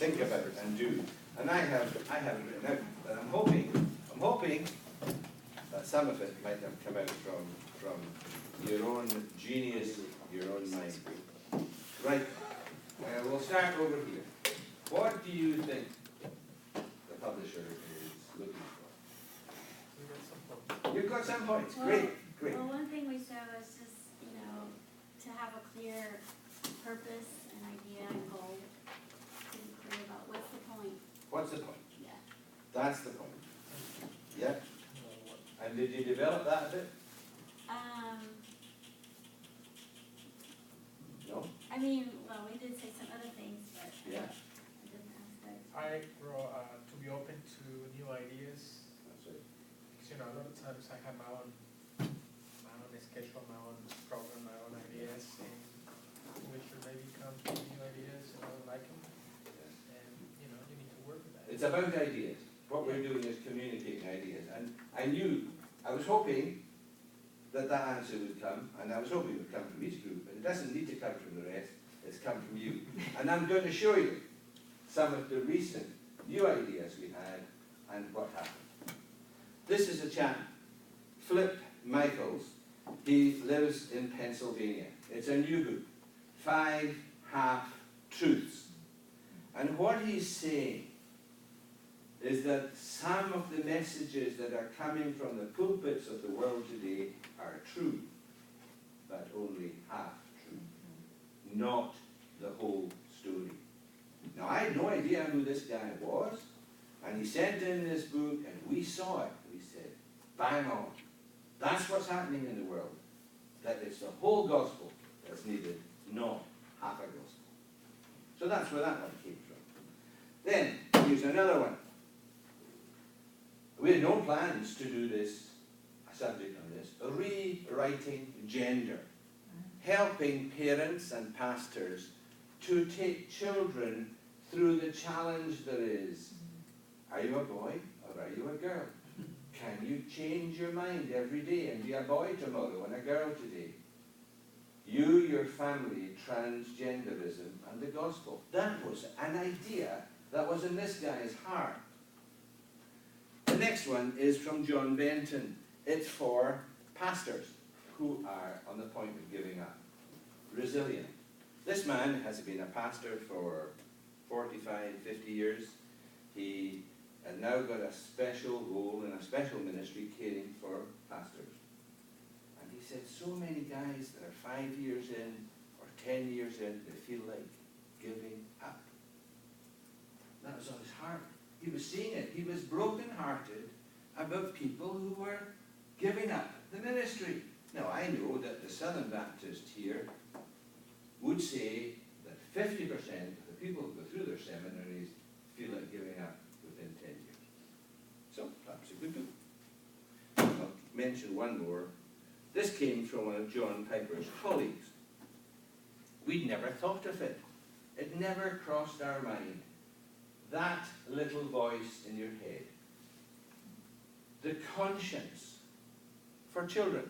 think about and do. And I have it written out, and I'm hoping that some of it might have come out from your own genius, your own mind. Right, we'll start over here. What do you think the publisher is looking for? You've got some points. Great. Well, one thing we said was just, to have a clear purpose and idea and goal. To be clear about what's the point. What's the point? Yeah. That's the point. Yeah. And did you develop that a bit? No? I mean, well, we did say some other things, but Yeah. I didn't ask that. I wrote to be open to new ideas. That's it. Because, a lot of times I have my own schedule, my own program, my own ideas, and we should maybe come to new ideas and I don't like them. And, you need to work with that. It's about ideas. What we're doing is communicating ideas. And I was hoping that answer would come, and I was hoping it would come from each group, but it doesn't need to come from the rest, it's come from you. And I'm going to show you some of the recent new ideas we had and what happened. This is a chap, Flip Michaels. He lives in Pennsylvania. It's a new book, 5 Half-Truths. And what he's saying is that some of the messages that are coming from the pulpits of the world today are true. but only half true, not the whole story. Now, I had no idea who this guy was, and he sent in this book, and we saw it. We said, bang on. That's what's happening in the world. That it's the whole gospel that's needed, not half a gospel. So that's where that one came from. Then, here's another one. We had no plans to do this, a subject on this, rewriting gender. Helping parents and pastors to take children through the challenge there is. Are you a boy or are you a girl? Can you change your mind every day and be a boy tomorrow and a girl today? You, your family, transgenderism and the gospel. That was an idea that was in this guy's heart. The next one is from John Benton. It's for pastors who are on the point of giving up. Resilient. This man has been a pastor for 45, 50 years. He has now got a special role in a special ministry caring for pastors. And he said so many guys that are 5 years in or 10 years in, they feel like giving up. That was on his heart. He was seeing it. He was broken-hearted about people who were giving up the ministry. Now, I know that the Southern Baptist here would say that 50% of the people who go through their seminaries feel like giving up within 10 years. So, that's a good book. I'll mention one more. This came from one of John Piper's colleagues. We'd never thought of it. It never crossed our mind. That little voice in your head. The conscience for children.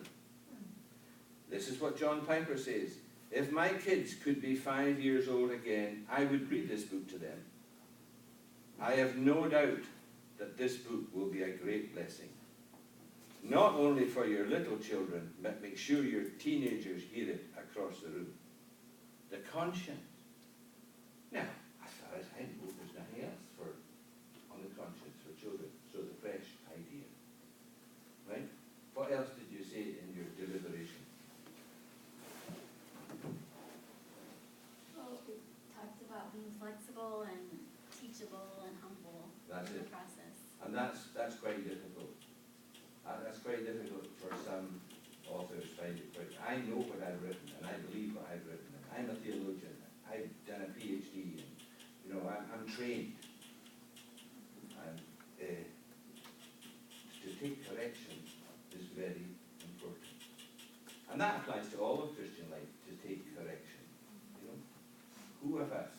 This is what John Piper says. If my kids could be 5 years old again, I would read this book to them. I have no doubt that this book will be a great blessing. Not only for your little children, but make sure your teenagers hear it across the room. The conscience. Now, as far as I know, there's nothing else on the conscience for children. So the fresh idea. Right? What else did you say in your deliberation? Well, we talked about being flexible and teachable and humble That's in it. the process. And that's quite difficult. That's quite difficult for some authors to find it. But I know what I've written, and I believe what I've written. I'm a theologian. I've done a PhD, and I'm trained. And to take correction is very important. And that applies to all of Christian life, to take correction. Who of us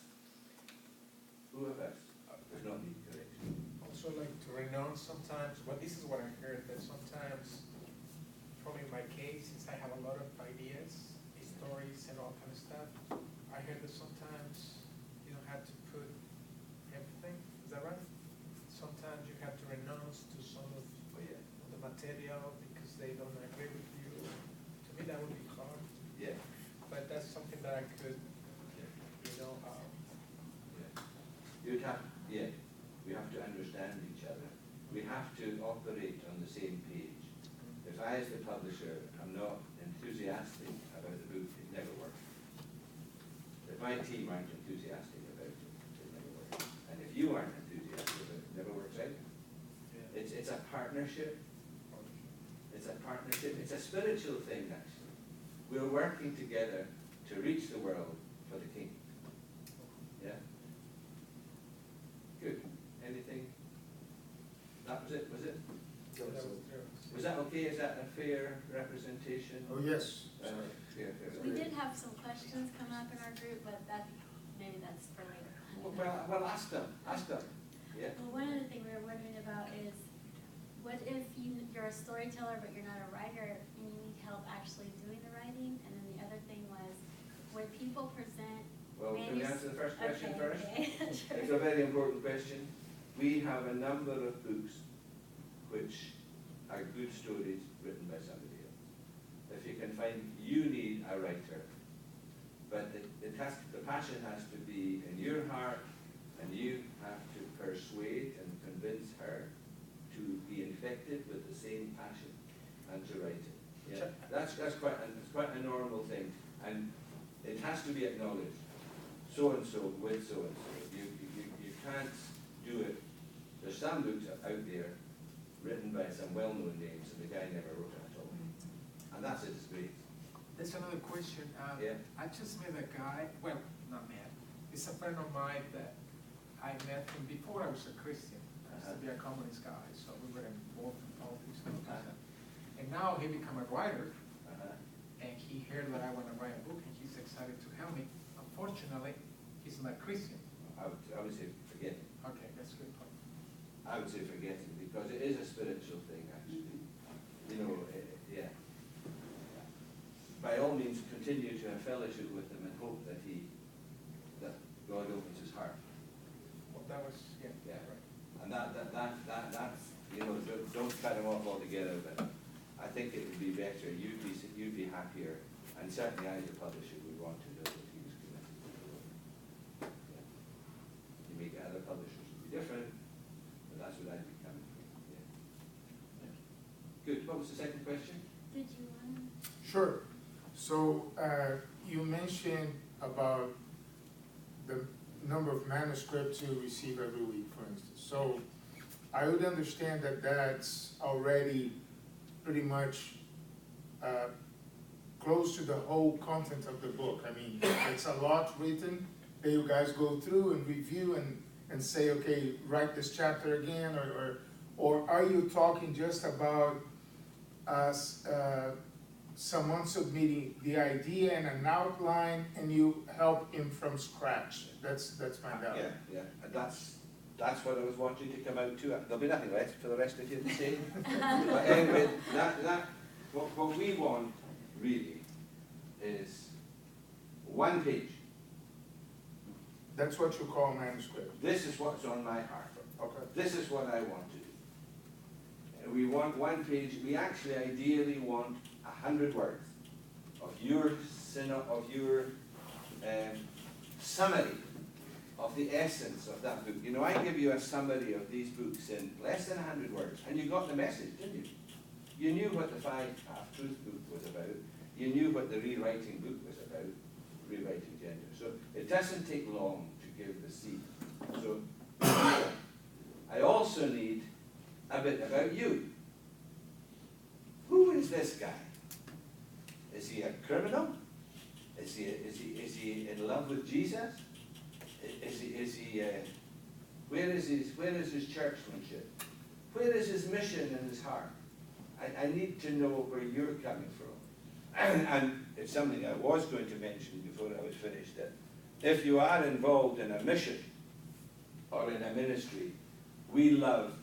does not need correction? Also like to renounce sometimes, but this is what I heard, that sometimes, probably in my case, since I have a lot of ideas, stories and all kind of stuff, I heard that sometimes you don't have to put everything, is that right? Sometimes you have to renounce to some of the material because they don't agree with you. To me that would be hard. Yeah. But that's something that I could, You'd have, we have to understand each other. We have to operate on the same page. If I, as the publisher, am not enthusiastic about the book, it never works. If my team aren't enthusiastic about it, it never works. And if you aren't enthusiastic about it, it never works either. Yeah. It's a partnership. It's a partnership. It's a spiritual thing, actually. We're working together to reach the world for the King. Yeah? Good. Anything? That was it, was it? Was that okay? Is that a fair representation? Oh, yes. Fair. We did have some questions come up in our group, but maybe that's for later. Well, ask them. Yeah. Well, one of the things we were wondering about is, what if you're a storyteller but you're not a writer and you need help actually doing the writing? And then the other thing was, when people present Well, can we answer the first question first? Okay. Sure. It's a very important question. We have a number of books which are good stories written by somebody else. If you can find, you need a writer. But the passion has to be in your heart, and you have to persuade and convince her to be infected with the same passion and to write it. Yeah, that's quite a normal thing, and it has to be acknowledged. So and so with so and so. You can't do it. There's some books out there written by some well-known names, and the guy never wrote it at all, and that's a disgrace. There's another question. Yeah. I just met a guy, well, not met, he's a friend of mine that I met him before I was a Christian. I used to be a communist guy, so we were involved in politics and all that. And now he become a writer, and he heard that I want to write a book, and he's excited to help me. Unfortunately, he's not Christian. I would say forget it. Okay, that's a good point. I would say forget it, because it is a spiritual thing, actually. You know, yeah. By all means, continue to have fellowship with him and hope that God opens his heart. Well, that was, yeah. Right. And that's, you know, don't cut him off altogether, but I think it would be better, you'd be happier, and certainly I as a publisher would want to know that he was committed to the Lord. Yeah. You may get other publishers who be different, but that's what I'd be coming from. Yeah. Good. What was the second question? Did you want to? Sure. So you mentioned about the number of manuscripts you receive every week, for instance. So I would understand that that's already pretty much close to the whole content of the book. I mean, it's a lot written that you guys go through and review and say, okay, write this chapter again, or are you talking just about someone submitting the idea and an outline, and you help him from scratch? That's my doubt. Yeah, and that's what I was wanting to come out to. There'll be nothing left for the rest of you to say. But anyway, what we want really is one page. That's what you call a manuscript. This is what's on my heart. Okay. This is what I want to do. And we want one page. We actually ideally want 100 words of your summary of the essence of that book. You know, I give you a summary of these books in less than 100 words, and you got the message, didn't you? You knew what the 5 Half-Truth book was about. You knew what the rewriting book was about, rewriting gender. So it doesn't take long to give the seed. So I also need a bit about you. Who is this guy? Is he a criminal? Is he in love with Jesus? Where is his churchmanship? Where is his mission in his heart? I need to know where you're coming from. And it's something I was going to mention before I was finished, that if you are involved in a mission or in a ministry, we love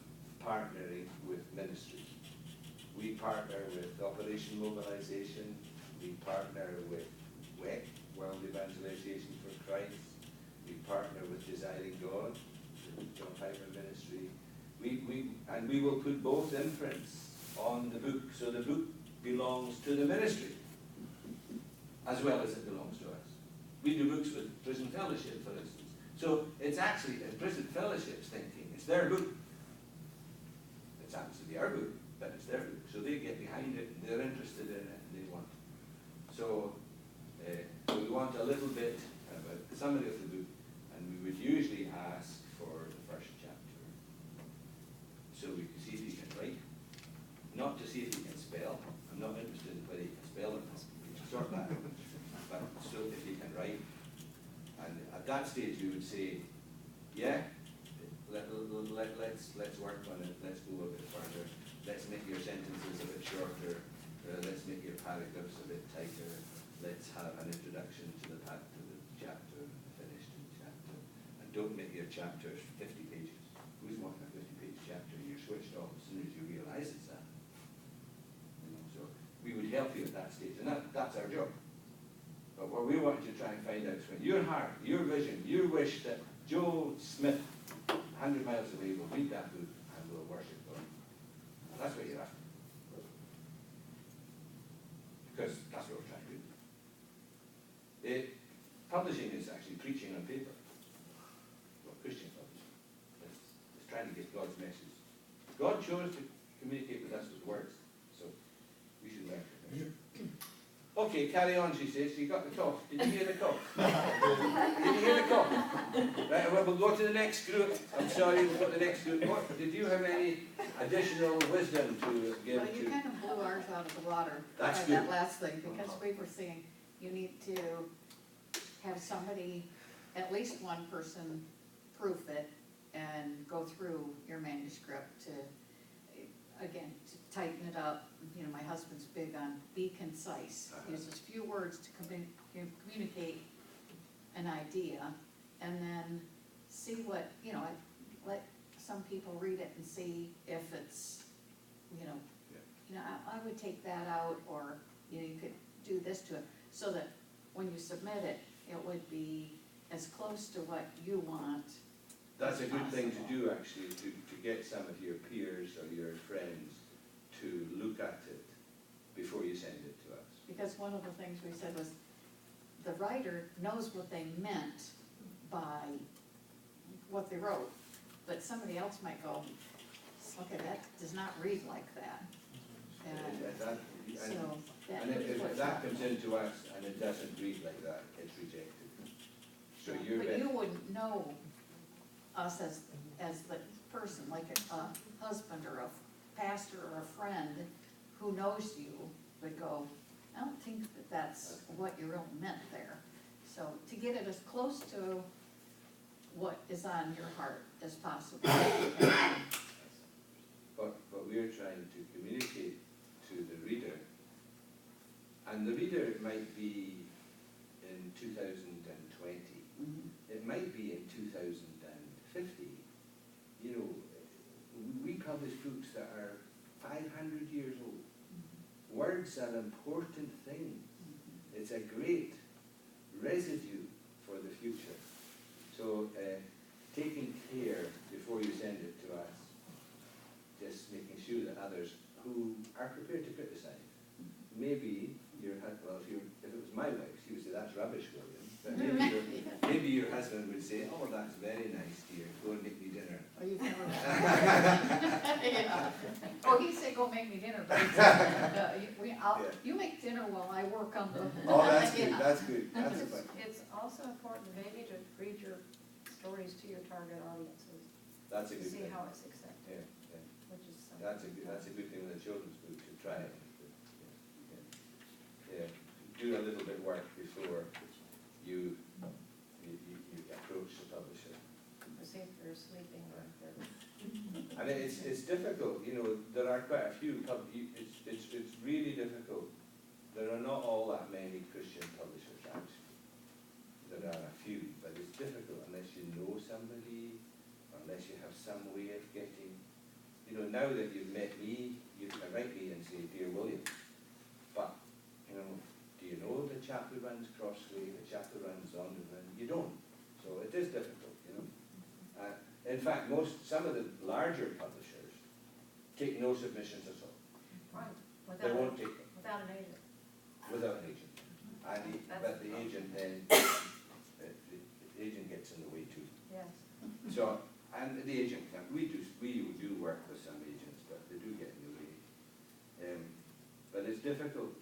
partnering with ministries. We partner with Operation Mobilization. We partner with WEC, World Evangelization for Christ. We partner with Desiring God, the John Piper Ministry. And we will put both imprints on the book, so the book belongs to the ministry as well as it belongs to us. We do books with Prison Fellowship, for instance. So it's actually in Prison Fellowship's thinking, it's their book. It happens to be our book, but it's their book. So they get behind it, and they're interested in it, and they want it. So we want a little bit of a summary of the book, and we would usually ask for the first chapter, so we can see if he can write, not to see if he can spell. I'm not interested in whether he can spell it, we can sort that, but so if he can write. And at that stage we would say, yeah, let's work on it, let's go a bit further, let's make your sentences a bit shorter, let's make your paragraphs a bit tighter, let's have an introduction to the chapter, finished chapter, and don't make your chapters 50 pages. Who's wanting a 50-page chapter? You're switched off as soon as you realize it's that. You know, so we would help you at that stage, and that's our job. But what we want you to try and find out is when your heart, your vision, your wish that Joe Smith, 100 miles away, will read that book and will worship God. And that's what you're after. Because that's what we're trying to do. Publishing is actually preaching on paper. Well, Christian publishing. It's trying to get God's message. God chose to communicate with us with words, so we should learn from him. Okay, carry on, she says. You got the cough. Did you hear the cough? Did you hear the cough? Right, well, we'll go to the next group. I'm sorry, we'll go to the next group. What, did you have any additional wisdom to give Well, you to? kind of blew ours out of the water. That's by good. That last thing, because we were saying you need to have somebody, at least one person, proof it and go through your manuscript to, again, to tighten it up. You know, my husband's big on be concise, uses few words to communicate an idea, and then see what, you know, let some people read it and see if it's, you know, I would take that out, or, you know, you could do this to it, so that when you submit it, it would be as close to what you want. That's a good thing to do, actually, to get some of your peers or your friends to look at it before you send it to us. Because one of the things we said was, the writer knows what they meant by what they wrote, but somebody else might go, okay, that does not read like that. And if that comes into us and it doesn't read like that, it's rejected. So But you wouldn't know us as the person, like a husband or a pastor or a friend who knows you would go, I don't think that that's what you really meant there. So to get it as close to what is on your heart as possible. But we're trying to communicate to the reader, and the reader might be in 2020, it might be in 2050. You know, we publish books that are 500 years old. Words are important things. It's a great residue for the future. So taking care before you send it to us, just making sure that others who are prepared to criticize, maybe if it was my wife, she would say, that's rubbish, William. But maybe your husband would say, oh, that's very nice, dear, go and make me dinner. Oh, you've never yeah. Oh, he said, go make me dinner, but he said, you make dinner while I work on the. Oh, that's good, that's good, that's a fun. It's also important maybe to read your stories to your target audiences. That's a good To see thing. how it's accepted. Yeah. Which is something. That's a good thing with a children's book, to try it. Yeah. Do a little bit of work before you approach the publisher. To see if they're sleeping or if they're. I mean, it's difficult, you know, there are quite a few, it's really difficult. There are not all that many Christian publishers, actually. There are a few, but it's difficult unless you know somebody, unless you have some way of getting, you know, now that you've met me, you can write me and say, dear William, but, you know, do you know the chap who runs Crossway, the chap who runs Zondervan? You don't. So it is difficult, you know. In fact, some of the larger publishers take no submissions at all. Right. They won't take them. Without an agent. Without an agent. But the agent then, the agent gets in the way too. Yes. So, and the agent, we do work with some agents, but they do get in the way. But it's difficult.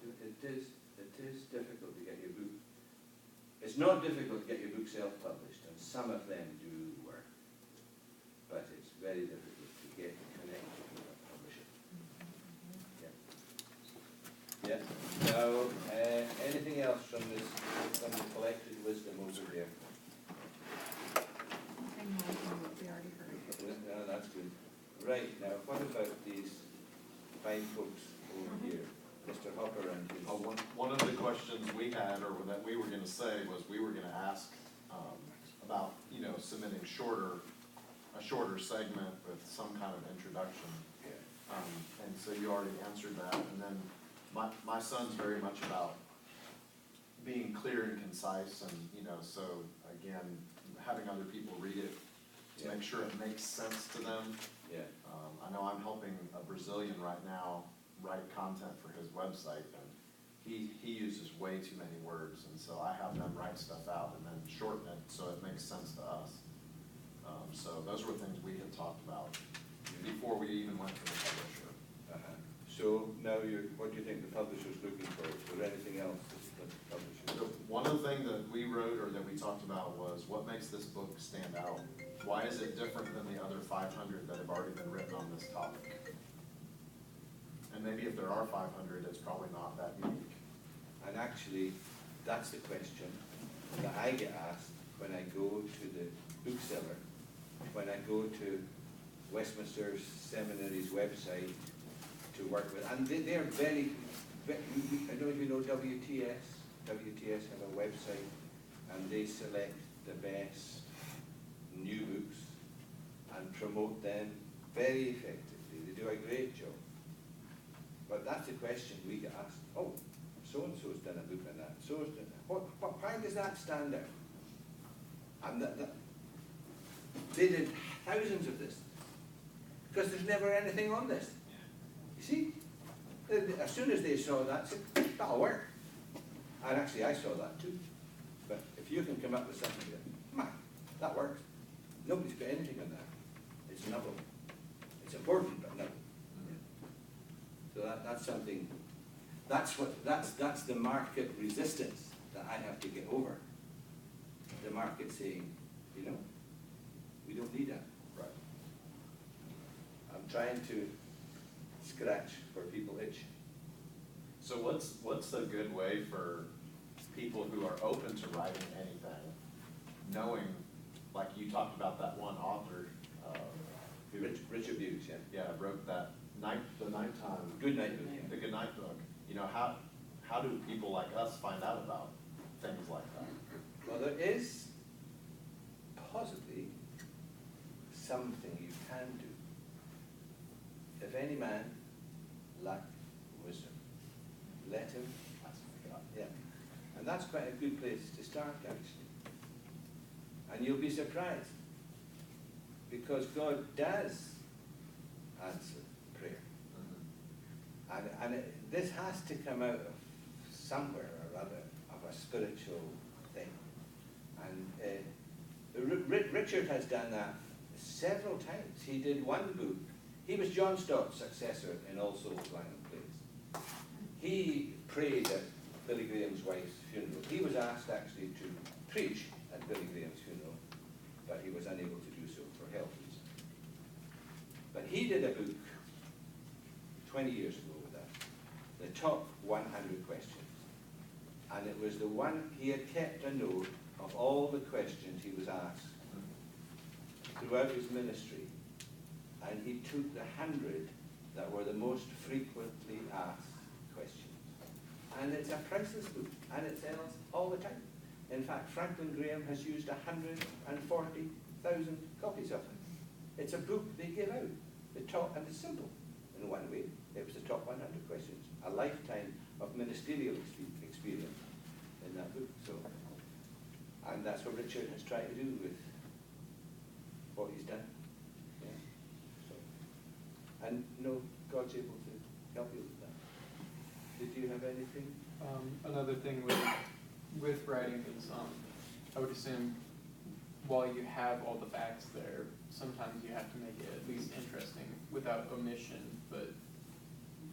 It is difficult to get your book. It's not difficult to get your book self-published, and some of them do work. But it's very difficult to get connected with a publisher. Yeah. Now, anything else from the collected wisdom over there? We already heard. No, that's good. Right, now, what about these fine folks over here? Mr. Hopper and his... One of the questions we had, or that we were gonna say, was we were gonna ask about, you know, submitting a shorter segment with some kind of introduction. Yeah. And so you already answered that, and then my son's very much about being clear and concise, and, you know, so again, having other people read it to make sure it makes sense to them. Yeah. I know I'm helping a Brazilian right now write content for his website, and he uses way too many words, and so I have them write stuff out and then shorten it so it makes sense to us. So those were things we had talked about before we even went to the publisher. So So now what do you think the publisher's looking for? Is there anything else that the publisher? One of the things that we wrote or that we talked about was what makes this book stand out? Why is it different than the other 500 that have already been written on this topic? And maybe if there are 500, it's probably not that unique. And actually, that's the question that I get asked when I go to the bookseller, when I go to Westminster Seminary's website to work with, and they're very, I don't know if you know WTS. WTS have a website, and they select the best new books and promote them very effectively. They do a great job. But that's the question we get asked. Oh, so-and-so's done a book on that. So-and-so's done that. Why does that stand out? And they did thousands of this. Because there's never anything on this. You see? As soon as they saw that, they said, that'll work. And actually I saw that too. But if you can come up with something that works. Nobody's got anything on that. It's novel. It's important, but novel. So that's something, that's the market resistance that I have to get over. The market saying, you know, we don't need that. Right. I'm trying to scratch where people itch. So what's a good way for people who are open to writing anything, knowing, like you talked about that one author, Richard Hughes, yeah, wrote that the nighttime Good Night book. the Good Night book. You know, how do people like us find out about things like that? Well, there is possibly something you can do. If any man lack wisdom, let him ask God. Yeah. And that's quite a good place to start, actually. And you'll be surprised, because God does answer prayer. And this has to come out of somewhere or other, of a spiritual thing. And Richard has done that several times. He did one book. He was John Stott's successor in All Souls Line and Plays. He prayed at Billy Graham's wife's funeral. He was asked actually to preach at Billy Graham's funeral, but he was unable to do so for health reasons. But he did a book 20 years ago with us, the top 100 questions. And it was the one, he had kept a note of all the questions he was asked throughout his ministry. And he took the 100 that were the most frequently asked questions. And it's a priceless book, and it sells all the time. In fact, Franklin Graham has used 140,000 copies of it. It's a book they give out, the top, and it's simple in one way. It was the top 100 questions, a lifetime of ministerial experience in that book. So, and that's what Richard has tried to do with what he's done. Yeah. So, and no, God's able to help you with that. Did you have anything? Another thing with writing is, I would assume while you have all the facts there, sometimes you have to make it at least interesting without omission, but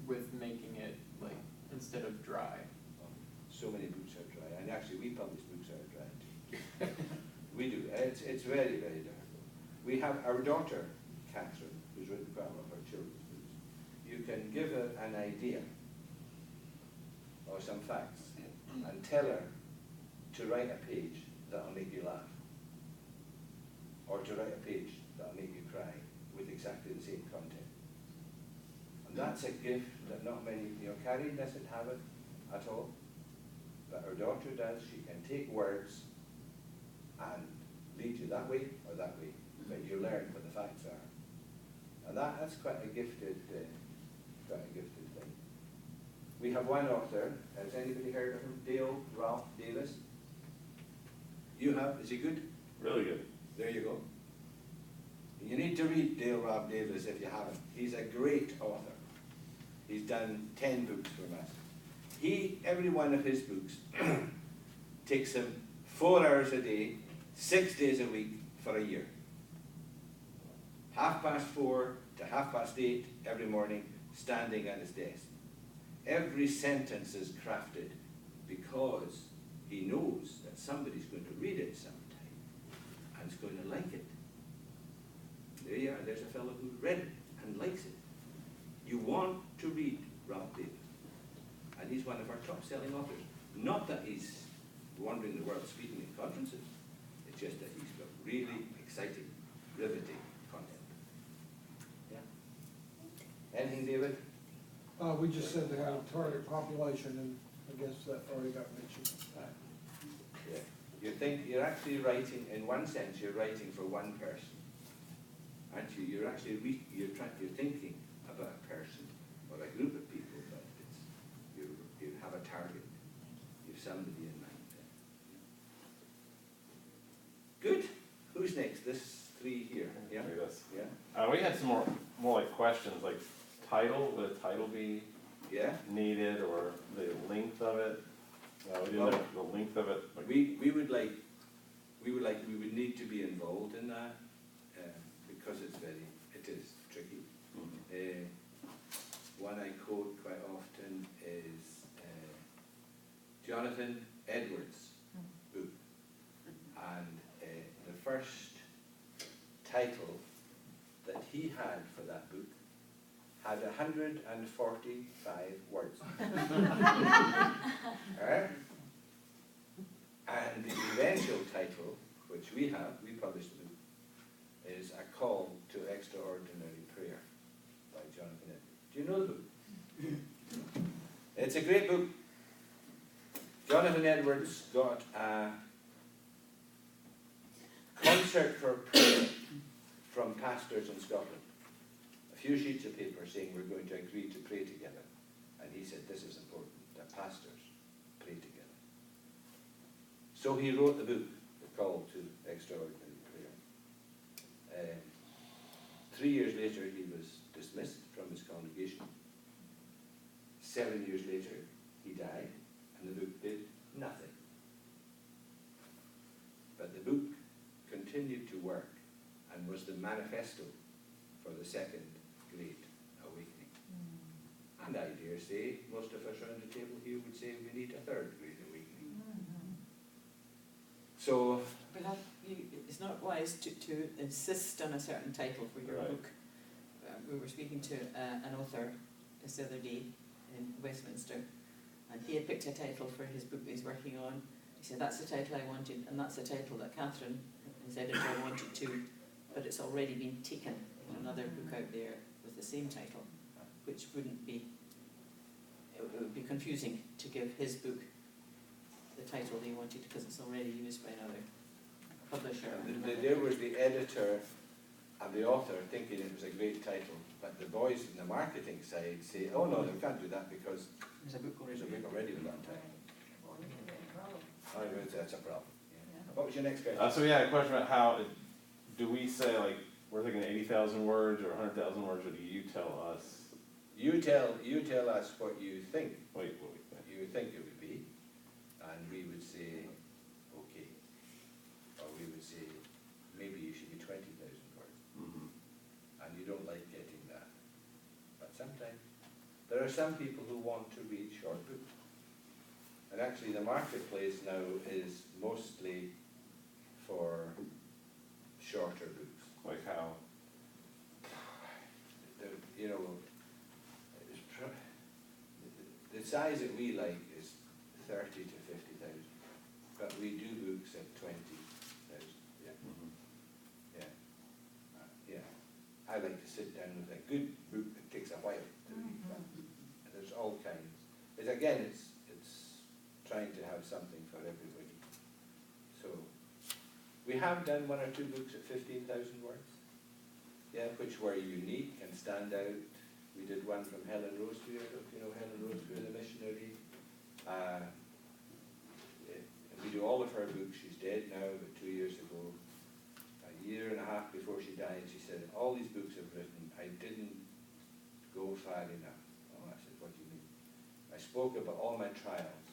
with making it, like, instead of dry. So many books are dry, and actually we publish books that are dry too. We do. It's very, very difficult. We have our daughter, Catherine, who's written quite a lot of our children's books. You can give her an idea or some facts and tell her to write a page that'll make you laugh, or to write a page that'll make you cry with exactly the same content. And that's a gift that not many, Carrie doesn't have it at all, but her daughter does. She can take words and lead you that way or that way, but you learn what the facts are. And that's quite a gifted thing. We have one author. Has anybody heard of him? Dale Ralph Davis. You have? Is he good? Really good. There you go. You need to read Dale Ralph Davis if you haven't. He's a great author. He's done 10 books for us. Every one of his books takes him 4 hours a day, 6 days a week for a year. 4:30 to 8:30 every morning, standing at his desk. Every sentence is crafted because he knows that somebody's going to read it sometime and is going to like it. There you are, there's a fellow who read it and likes it. You want to read Ralph Davis. And he's one of our top-selling authors. Not that he's wandering the world speaking at conferences. It's just that he's got really exciting, riveting content. Yeah. Anything, David? We just said they had a target population, and I guess that already got mentioned. Yeah. You think you're actually writing, in one sense, you're writing for one person, aren't you? You're actually you're thinking about a person or a group of people, but it's you have a target. You have somebody in mind. Good. Who's next? This three here. Yeah. Yeah. We had some more like questions, like title. Would a title be needed, or the length of it? We didn't know the length of it. Like, we would need to be involved in that because it is tricky. mm-hmm. One I quote quite often is Jonathan Edwards' book, and the first title that he had for that book had 145 words. Right? And the eventual title, which we published the book, is A Call to Extraordinary Prayer by Jonathan Edwards. Do you know the book? It's a great book. Jonathan Edwards got a concert for prayer from pastors in Scotland. A few sheets of paper saying we're going to agree to pray together. And he said this is important, that pastors pray together. So he wrote the book, The Call to Extraordinary Prayer. 3 years later he was dismissed from his congregation. 7 years later he died, and the book did nothing. But the book continued to work and was the manifesto for the Second Great Awakening. And I dare say most of us around the table here would say we need a third Great Awakening. So, But it's not wise to insist on a certain title for your book. We were speaking to an author this other day in Westminster, and he had picked a title for his book that he's working on. He said, that's the title I wanted, and that's the title that Catherine, his editor, wanted too, but it's already been taken in another book out there with the same title, which wouldn't be, it would be confusing to give his book the title they wanted because it's already used by another publisher. there was the editor and the author thinking it was a great title, but the boys in the marketing side say, oh no, they can't do that because there's a book already with that title. Oh, that's a problem. Yeah. What was your next question? So we had a question about how, do we say like, we're thinking 80,000 words or 100,000 words, or do you tell us? You tell us what you think. What we think. You think it would be, and we would say, okay. Or we would say, maybe you should be 20,000 words. Mm-hmm. And you don't like getting that. But sometimes, there are some people who want to read short books. And actually the marketplace now is mostly for shorter books. Like how? You know, the size that we like is 30 to 50,000, but we do books at 20,000. Yeah. Mm-hmm. Yeah. I like to sit down with a good book that takes a while to read. And there's all kinds. But again, it's trying to have something for everybody. So we have done 1 or 2 books at 15,000 words. Yeah, which were unique and stand out. We did one from Helen Rosefield, you know Helen Rosefield, the missionary. We do all of her books. She's dead now, but 2 years ago, a year and a half before she died, she said, all these books I've written, I didn't go far enough. Oh, I said, what do you mean? I spoke about all my trials,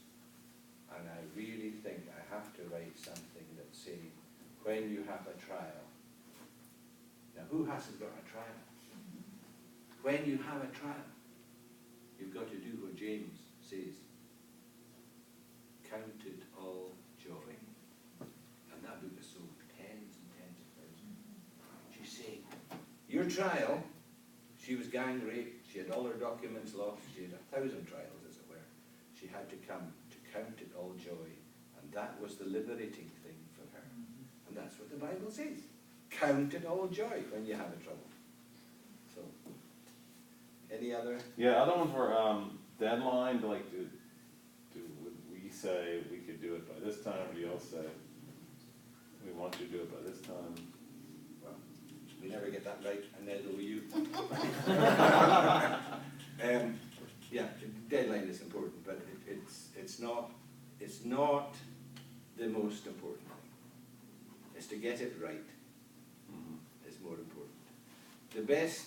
and I really think I have to write something that's saying, when you have a trial. Now, who hasn't got a trial? When you have a trial, you've got to do what James says. Count it all joy. And that book has sold tens and tens of thousands. She's saying, your trial, she was gang raped, she had all her documents lost, she had 1,000 trials, as it were. She had to come to count it all joy. And that was the liberating thing for her. And that's what the Bible says. Count it all joy when you have a trouble. So, any other? Yeah, other ones were deadline, like would we say we could do it by this time, or do y'all say we want you to do it by this time? Well, we never get that right, and neither will you. Yeah, deadline is important, but it's not the most important thing. It's to get it right is more important. The best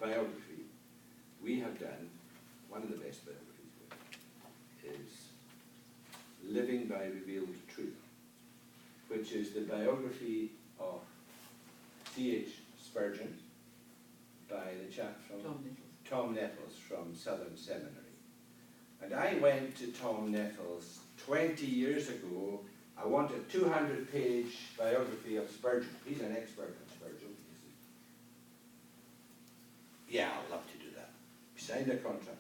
biography we have done, one of the best biographies is Living by Revealed Truth, which is the biography of C.H. Spurgeon by the chap from Tom Nettles from Southern Seminary. And I went to Tom Nettles 20 years ago. I wanted a 200-page biography of Spurgeon. He's an expert on Spurgeon. Yeah, I'd love to do that. We signed a contract.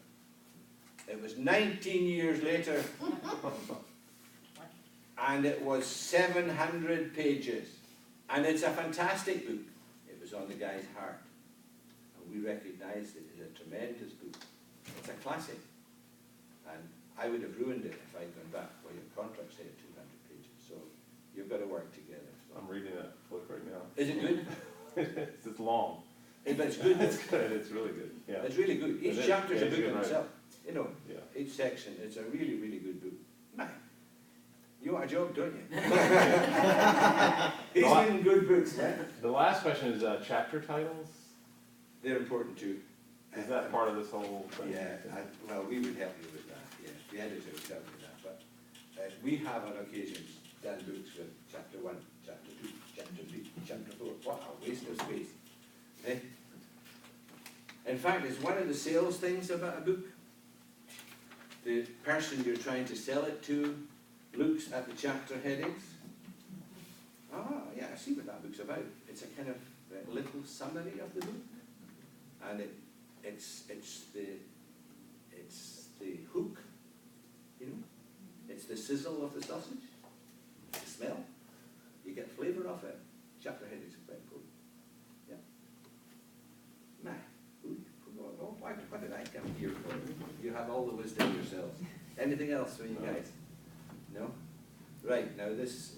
It was 19 years later, and it was 700 pages. And it's a fantastic book. It was on the guy's heart. And we recognized it as a tremendous book. It's a classic. And I would have ruined it if I'd gone back. Well, your contract said 200 pages. So you've got to work together. So. I'm reading that book right now. Is it good? It's long. But it's good. It's good. It's really good. Yeah. It's really good. Each chapter is a book in itself. You know, yeah. Each section. It's a really, really good book. Man, you want a job, don't you? He's written good books, man. The last question is chapter titles. They're important too. Is that part of this whole thing? Yeah, well, we would help you with that, yes. The editor would help you with that. But we have on occasions done books with chapter 1, chapter 2, chapter 3, chapter 4. What a waste of space. Eh? In fact, it's one of the sales things about a book. The person you're trying to sell it to looks at the chapter headings. Ah, yeah, I see what that book's about. It's a kind of little summary of the book. And it's the hook, you know. It's the sizzle of the sausage. It's the smell. You get flavour off it. Chapter headings are quite important. Yeah. What did I come here for? You have all the wisdom yourselves. Anything else for you guys? No? Right, now this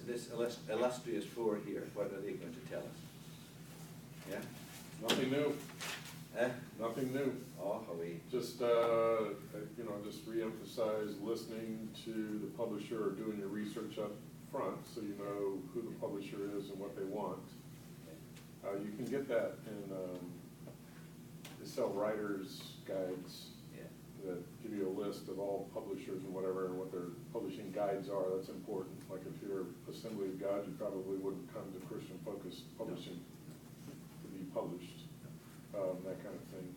illustrious four here, what are they going to tell us? Yeah? Nothing new. Eh? Nothing new. Oh, Hawaii. Just, just re-emphasize listening to the publisher or doing your research up front so you know who the publisher is and what they want. You can get that in, they sell writers' guides that give you a list of all publishers and whatever and what their publishing guides are. That's important. Like if you're Assembly of God, you probably wouldn't come to Christian Focus Publishing to be published. That kind of thing.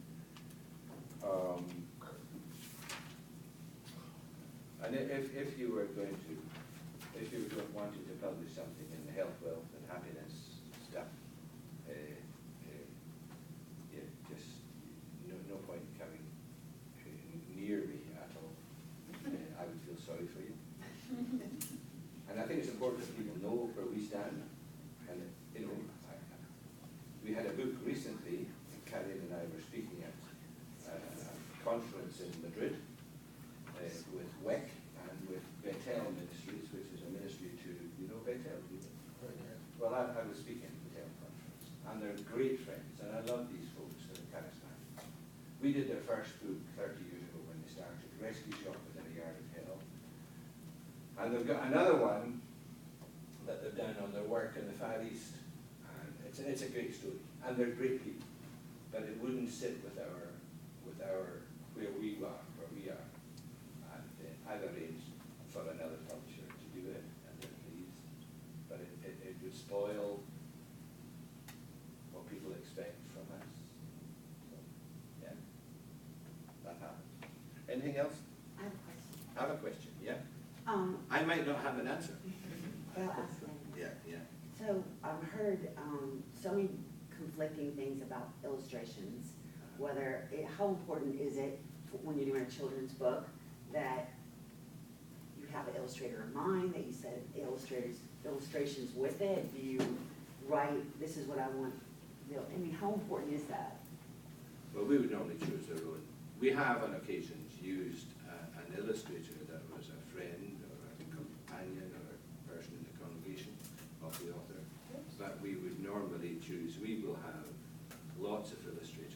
And if you were wanting to publish something in the health, wealth, and happiness stuff, just no point coming near me at all. I would feel sorry for you. And I think it's important that people know where we stand. And we had a book recently. Cameleon and I were speaking at a conference in Madrid with WEC and with Bethel Ministries, which is a ministry to, you know Bethel? Well, I was speaking at the Bethel conference, and they're great friends, and I love these folks, they're charismatic. We did their first book 30 years ago when they started, Rescue Shop Within a Yard of Hell. And they've got another one that they've done on their work in the Far East, and it's a great story, and they're great people. But it wouldn't sit with our where we are, and I've arranged for another publisher to do it, and they're pleased. But it would spoil what people expect from us. So, yeah, Anything else? I have a question. I have a question, yeah? Um, I might not have an answer. well, ask them. Yeah, yeah. So I've heard so many conflicting things about illustrations. How important is it when you're doing a children's book that you have an illustrator in mind, that you set illustrations with it? Do you write, this is what I want? I mean, how important is that? Well, we would normally choose our own. We have on occasions used an illustrator that was a friend or a companion or a person in the congregation of the author. But we would normally choose, we will have lots of illustrators.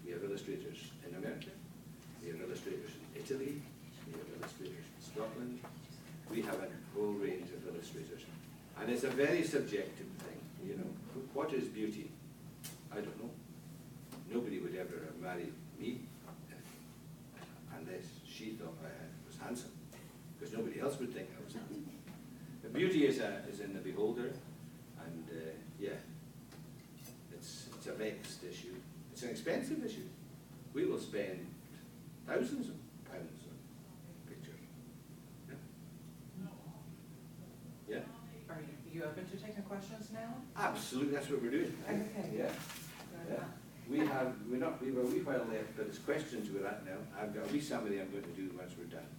We have illustrators in America, we have illustrators in Italy, we have illustrators in Scotland. We have a whole range of illustrators. And it's a very subjective thing, you know. What is beauty? I don't know. Nobody would ever have married me unless she thought I was handsome, because nobody else would think I was handsome. But beauty is in the beholder, and yeah, it's a vexed issue. It's an expensive issue. We will spend thousands of pounds on pictures. Yeah. Yeah. Are you open to taking questions now? Absolutely, that's what we're doing. Okay. Yeah. Yeah. We have, we were a wee while left, but it's questions we're at now. I've got a wee summary I'm going to do once we're done.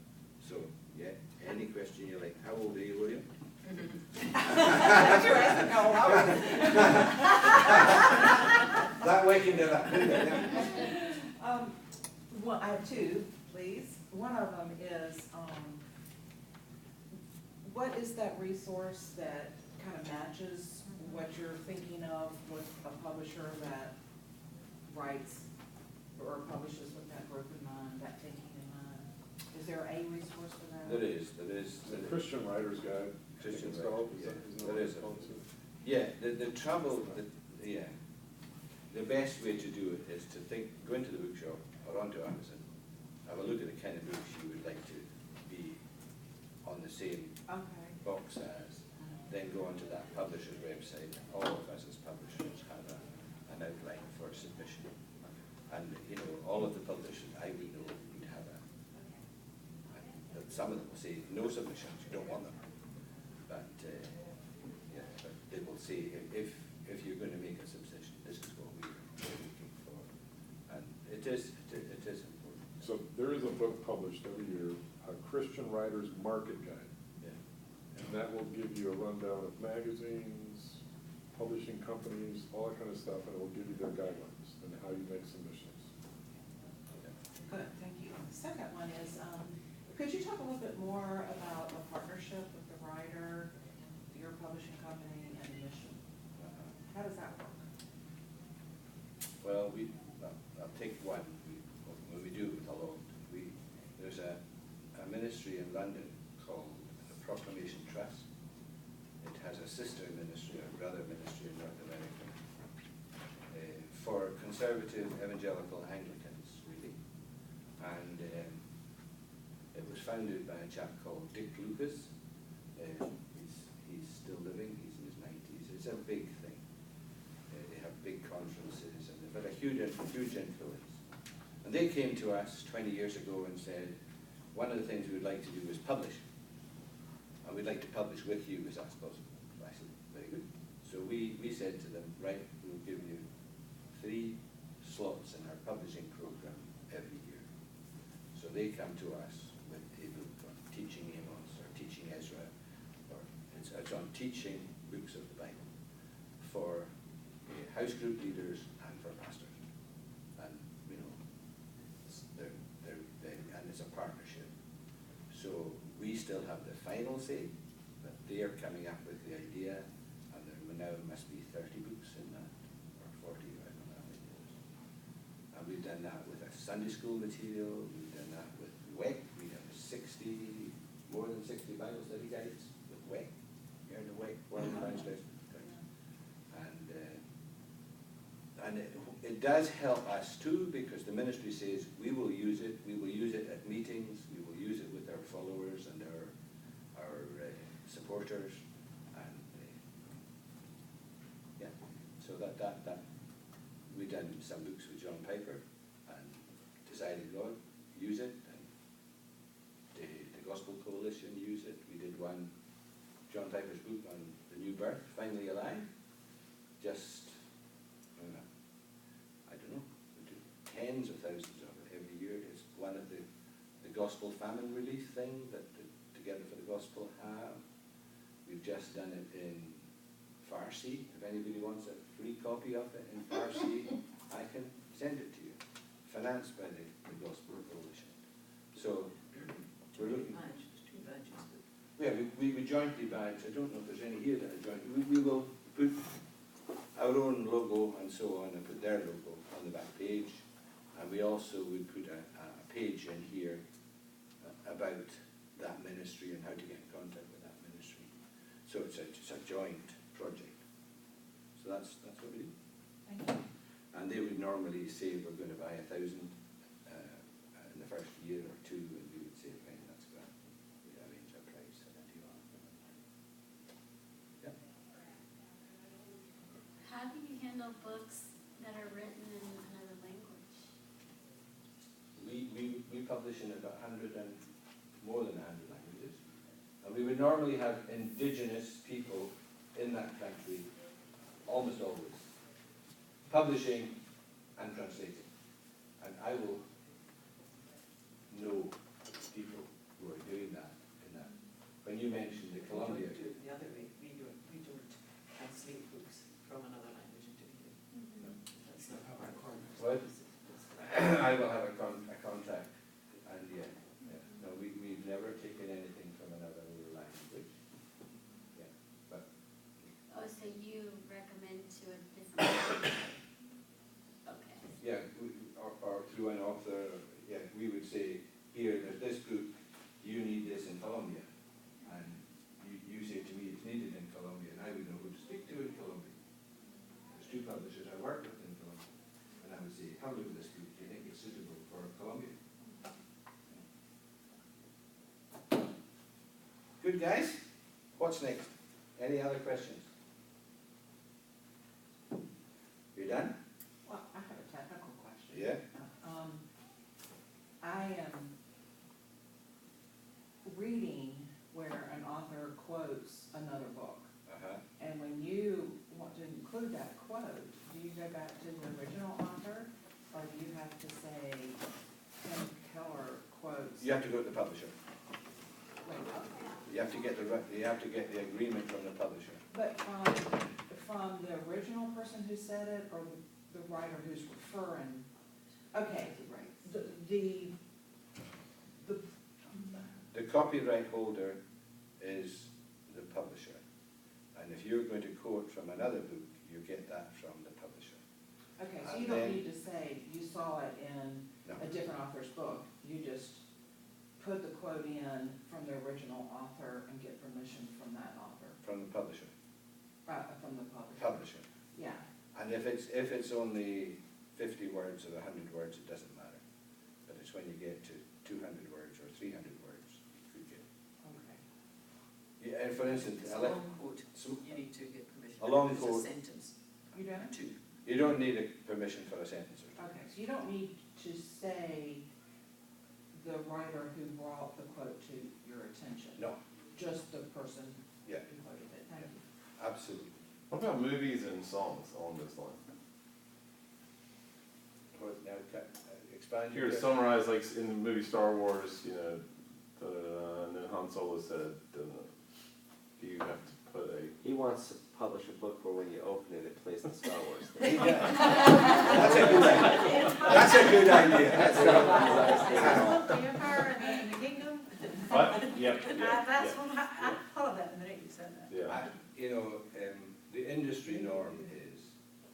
So, yeah, any question you like. How old are you, William? That's your answer. No, That way can do that. I have two, please. One of them is, what is that resource that kind of matches what you're thinking of with a publisher that writes or publishes with that group in mind, that thinking in mind? Is there a resource for that? There is. The Christian Writer's Guide. Christian It's Writers, called, yeah. is There is. Yeah, the trouble, yeah, the best way to do it is to go into the bookshop or onto Amazon, have a look at the kind of books you would like to be on the same box as, then go onto that publisher's website. All of us as publishers have an outline for submission. And, you know, all of the publishers I would know would have some of them will say, no submissions, you don't want them. But, yeah, but they will say, if you're going to make a submission, this is what we're looking for. And it is important. So there is a book published every year, a Christian Writer's Market Guide. Yeah. And that will give you a rundown of magazines, publishing companies, all that kind of stuff, and it will give you their guidelines and how you make submissions. Good, thank you. The second one is, could you talk a little bit more about a partnership with the writer, your publishing company, and the mission? How does that work? Well, I'll take one. When we do it with a lot, there's a ministry in London called the Proclamation Trust. It has a sister ministry, or brother ministry in North America, for conservative evangelical Anglicans, really. And it was founded by a chap called Dick Lucas. He's still living, he's in his 90s. It's a big thing. They have big conferences, and they've had a huge influence. And they came to us 20 years ago and said, one of the things we would like to do is publish. And we'd like to publish with you as that's possible. I said, very good. So we said to them, right, we'll give you 3 slots in our publishing program every year. So they come to us with a book on teaching Amos or teaching Ezra, or it's on teaching books of the Bible for house group leaders and for pastors. And, you know, and it's a partnership. So we still have the final say, but they are coming up with the idea, and there now must be 30 books in that, or 40, I don't know how many it is. And we've done that with a Sunday school material, we've done that with WEC, we have more than 60 Bible study guides with WEC, here in the WEC, World Evangelist. And it does help us too, because the ministry says we will use it at meetings, we will use it with our followers and our supporters, and yeah, so that we've done some books with John Piper and decided, Lord, use it, and Gospel Coalition use it. We did one, John Piper's book on the new birth, Finally Alive. Just, I don't know, we do tens of thousands of it every year. It's one of the Gospel Famine Relief thing that the Together for the Gospel have. We've just done it in Farsi. If anybody wants a free copy of it in Farsi, I can send it to you. Financed by the Gospel Coalition. So, we're looking. There's two badges. Yeah, we jointly badge. I don't know if there's any here that are joint. We will put our own logo and so on, and put their logo on the back page. And we also would put a page in here about that ministry and how to get in contact with that ministry. So it's a joint project. So that's what we do. Thank you. And they would normally say we're going to buy 1,000 in the first year or two, and we would say, right, that's grand. We arrange a price and a deal on it. Yeah. How do you handle books that are written in another language? We publish in about 100 and more than 100 languages. And we would normally have indigenous people in that country, almost always, publishing and translating. And I will know people who are doing that in that. When you mentioned the Columbia. We do it the other way. We don't translate books from another language into English. That's not how our requirements. What? I will have a contact, and yeah. No, we've never taken anything from another language. Yeah, but. Oh, so you recommend to a different language? Okay. Yeah, or through an author, yeah, we would say, here, there's this book, you need this in Colombia. And you say to me, it's needed in Colombia, and I would know who to speak to in Colombia. There's two publishers I work with in Colombia. And I would say, have a look at this book, do you think it's suitable for Colombia? Good, guys. What's next? Any other questions? You done? Well, I have a technical question. Yeah? I am reading where an author quotes another book. Uh-huh. And when you want to include that quote, do you go back to the original author? Or do you have to say, Tim Keller quotes? You have to go to the publisher. Wait, You have to get the agreement from the publisher. but from the original person who said it, or the writer who's referring? Okay, The copyright holder is the publisher. And if you're going to quote from another book, you get that from the publisher. okay, so And you don't then- need to say you saw it in No. a different author's book. You just put the quote in from the original author and get permission from that author, From the publisher. from the publisher. Publisher. Yeah, And if it's only 50 words or 100 words, it doesn't matter. But it's when you get to 200 words or 300 words, you could get. okay. Yeah, and for instance, It's a long quote. You need to get permission. A long If it's quote. a sentence. You don't? Two. You don't need a permission for a sentence or two. Okay, so you don't need to say the writer who brought the quote to your attention? No, Just the person yeah, who quoted it, thank you. absolutely. What about movies and songs along those lines? Now, expand. Here to summarize, like in the movie Star Wars, you know, da-da-da, and then Han Solo said, da-da-da. Do you have to put a? He wants to publish a book where when you open it, it plays the Star Wars thing. That's a good idea. That's a good idea. That's a The Empire and the Kingdom. What? Yep, That's what I thought that the minute you said that. Yeah. The industry norm is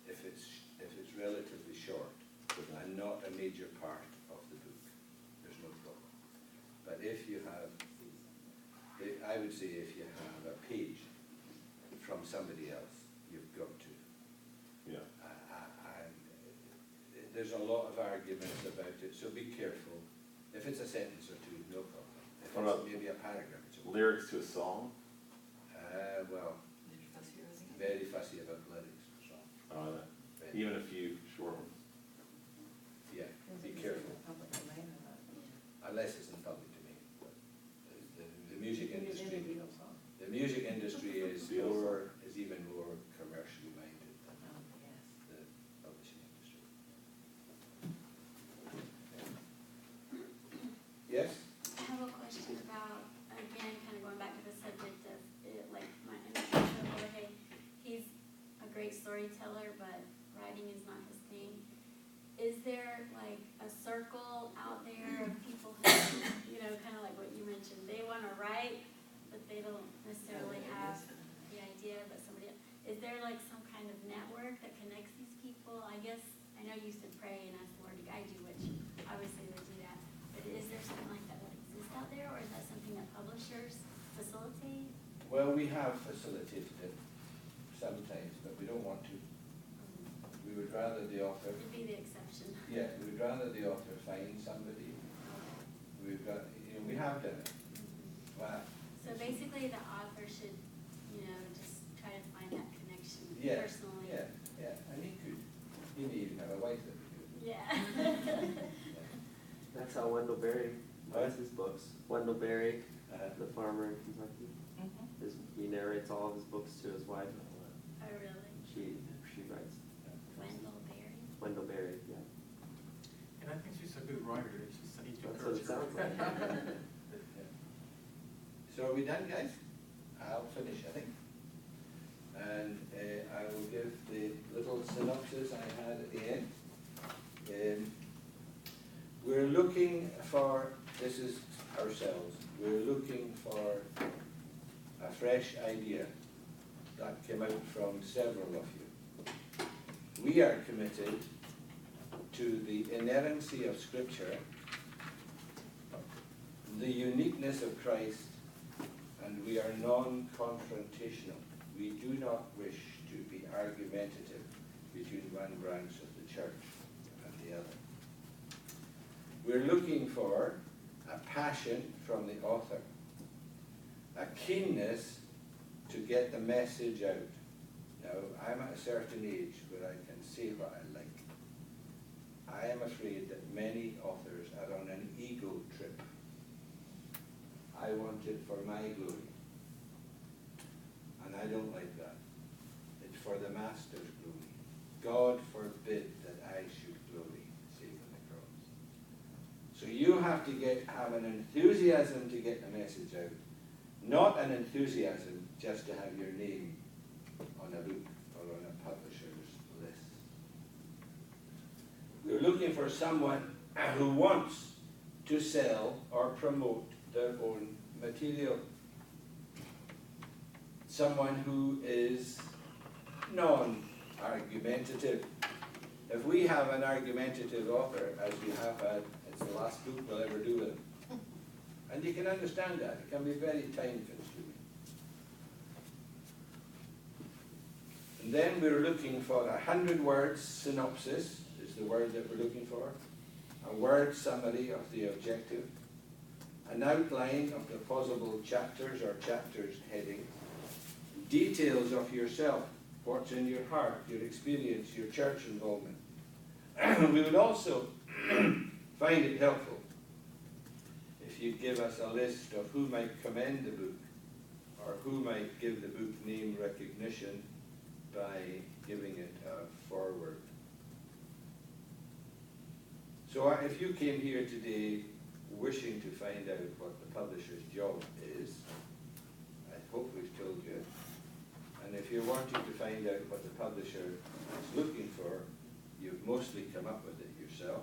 if it's relatively short and not a major part of the book, there's no problem. But if you have, I would say if you have a page from somebody else, you've got to. Yeah. There's a lot of arguments about it, so be careful. If it's a sentence or two, no problem. If What it's about maybe a paragraph, it's okay. Lyrics to a song? Well, very fussy about lyrics. So. Even a few short ones. Yeah, be careful. Unless it's in public domain. storyteller, but writing is not his thing. Is there like a circle out there of people who, you know, kind of like what you mentioned, they want to write, but they don't necessarily have the idea, but somebody else. Is there like some kind of network that connects these people? I guess, I know you said pray and ask the Lord to guide you, which obviously they do that. But is there something like that that exists out there, or is that something that publishers facilitate? Well, we have facilitated it sometimes, but we don't want to. We would rather the author, It'd be the exception. yeah, we would rather the author find somebody. We've got, you know, we have done it. Wow. So basically the author should, you know, just try to find that connection Yeah, personally. yeah, and he could. He may even have a wife that would do it. Yeah. That's how Wendell Berry writes his books. Wendell Berry, the farmer in Kentucky, he narrates all of his books to his wife. Oh, really? She writes. Wendell Berry? Wendell Berry, yeah. And I think she's a good writer. He's That's what it sounds like. So are we done, guys? I'll finish, I think. And I will give the little synopsis I had at the end. We're looking for, this is ourselves, we're looking for a fresh idea that came out from several of you. We are committed to the inerrancy of Scripture, the uniqueness of Christ, and we are non-confrontational. We do not wish to be argumentative between one branch of the church and the other. We're looking for a passion from the author, a keenness to get the message out. Now, I'm at a certain age where I can say what I like. I am afraid that many authors are on an ego trip. I want it for my glory. And I don't like that. It's for the Master's glory. God forbid that I should glory, save on the cross. So you have to have an enthusiasm to get the message out, not an enthusiasm just to have your name on a book or on a publisher's list. We're looking for someone who wants to sell or promote their own material. Someone who is non-argumentative. If we have an argumentative author, as we have had, it's the last book we'll ever do with him. And you can understand that. It can be very time-consuming. And then we're looking for 100 words synopsis, is the word that we're looking for. A word summary of the objective. An outline of the possible chapters or chapters heading. Details of yourself, what's in your heart, your experience, your church involvement. We would also find it helpful if you give us a list of who might commend the book or who might give the book name recognition by giving it a foreword. So if you came here today wishing to find out what the publisher's job is, I hope we've told you. And if you're wanting to find out what the publisher is looking for, you've mostly come up with it yourself,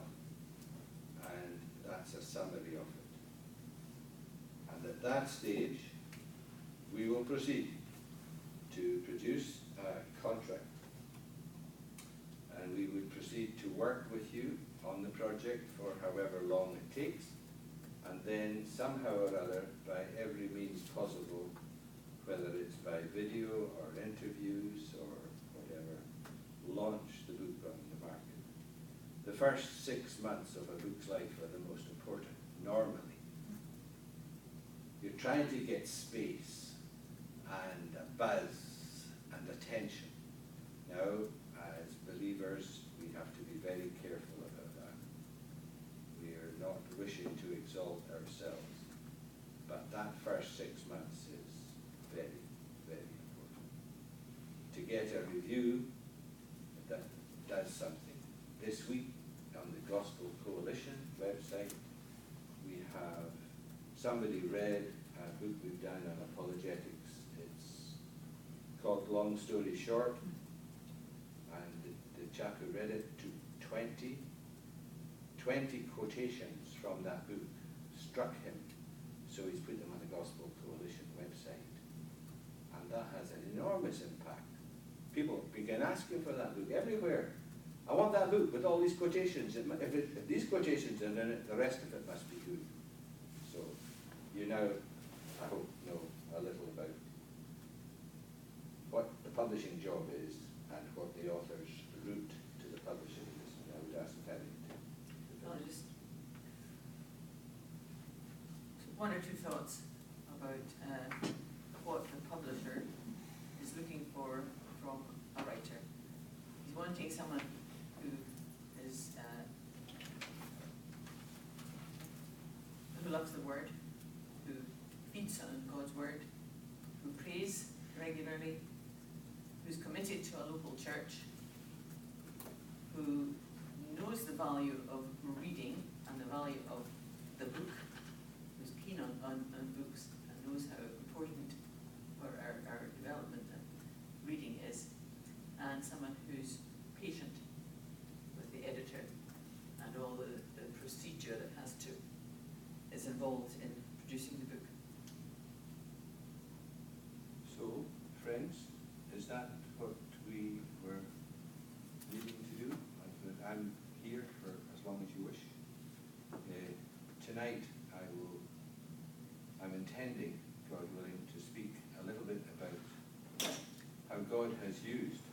and that's a summary of it. And at that stage, we will proceed to produce a contract. And we would proceed to work with you on the project for however long it takes, and then somehow or other, by every means possible, whether it's by video or interviews or whatever, launch the book on the market. The first 6 months of a book's life are the most important, normally. You're trying to get space and a buzz and attention. Now, as believers, we have to be very careful about that. We are not wishing to exalt ourselves, but that first 6 months is very, very important. To get a review that does something. This week on the Gospel Coalition website, we have somebody read a book we've done on apologetics. It's called Long Story Short, chap who read it to 20 quotations from that book struck him, so he's put them on the Gospel Coalition website. And that has an enormous impact. People began asking for that book everywhere. I want that book with all these quotations. If these quotations are in it, the rest of it must be good. So you now, I hope, know a little about what the publishing job is and what the author's route to the publishing is. And I would ask Terry to Well, just one or two thoughts about what the publisher is looking for from a writer. He's wanting someone who is who loves the word, who feeds on God's word, who prays regularly, who's committed to a local church, who knows the value of reading and the value of the book, who's keen on books and knows how important for our development and reading is, and someone who's patient with the editor and all the procedure that is involved in producing the book. So, friends, is that what we were needing to do? I'm here for as long as you wish. Tonight, I'm intending, God willing, to speak a little bit about how God has used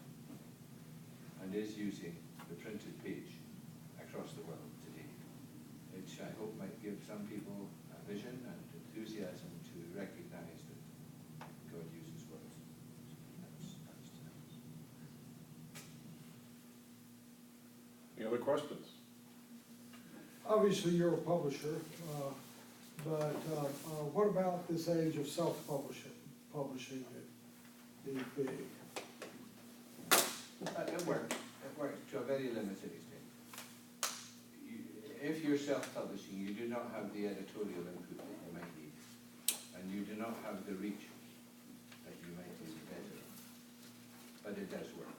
and is using the printed page across the world today, which I hope might give some people a vision and enthusiasm to recognize that God uses words. That's tonight. Any other questions? Obviously, you're a publisher, but what about this age of self-publishing, publishing it is big? It works to a very limited extent. If you're self-publishing, you do not have the editorial input that you might need, and you do not have the reach that you might need better. But it does work.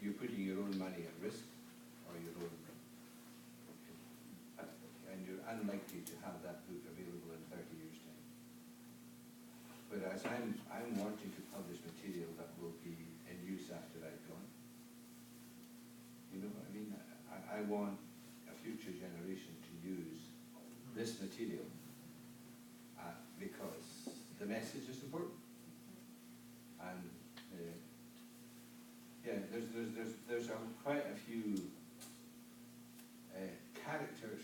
You're putting your own money at risk, or your own, and you're unlikely to have that book available in 30 years' time. Whereas I'm wanting to publish material that will be in use after I've gone. You know what I mean? I want a future generation to use this material because the message is important. And yeah, there's quite a few characters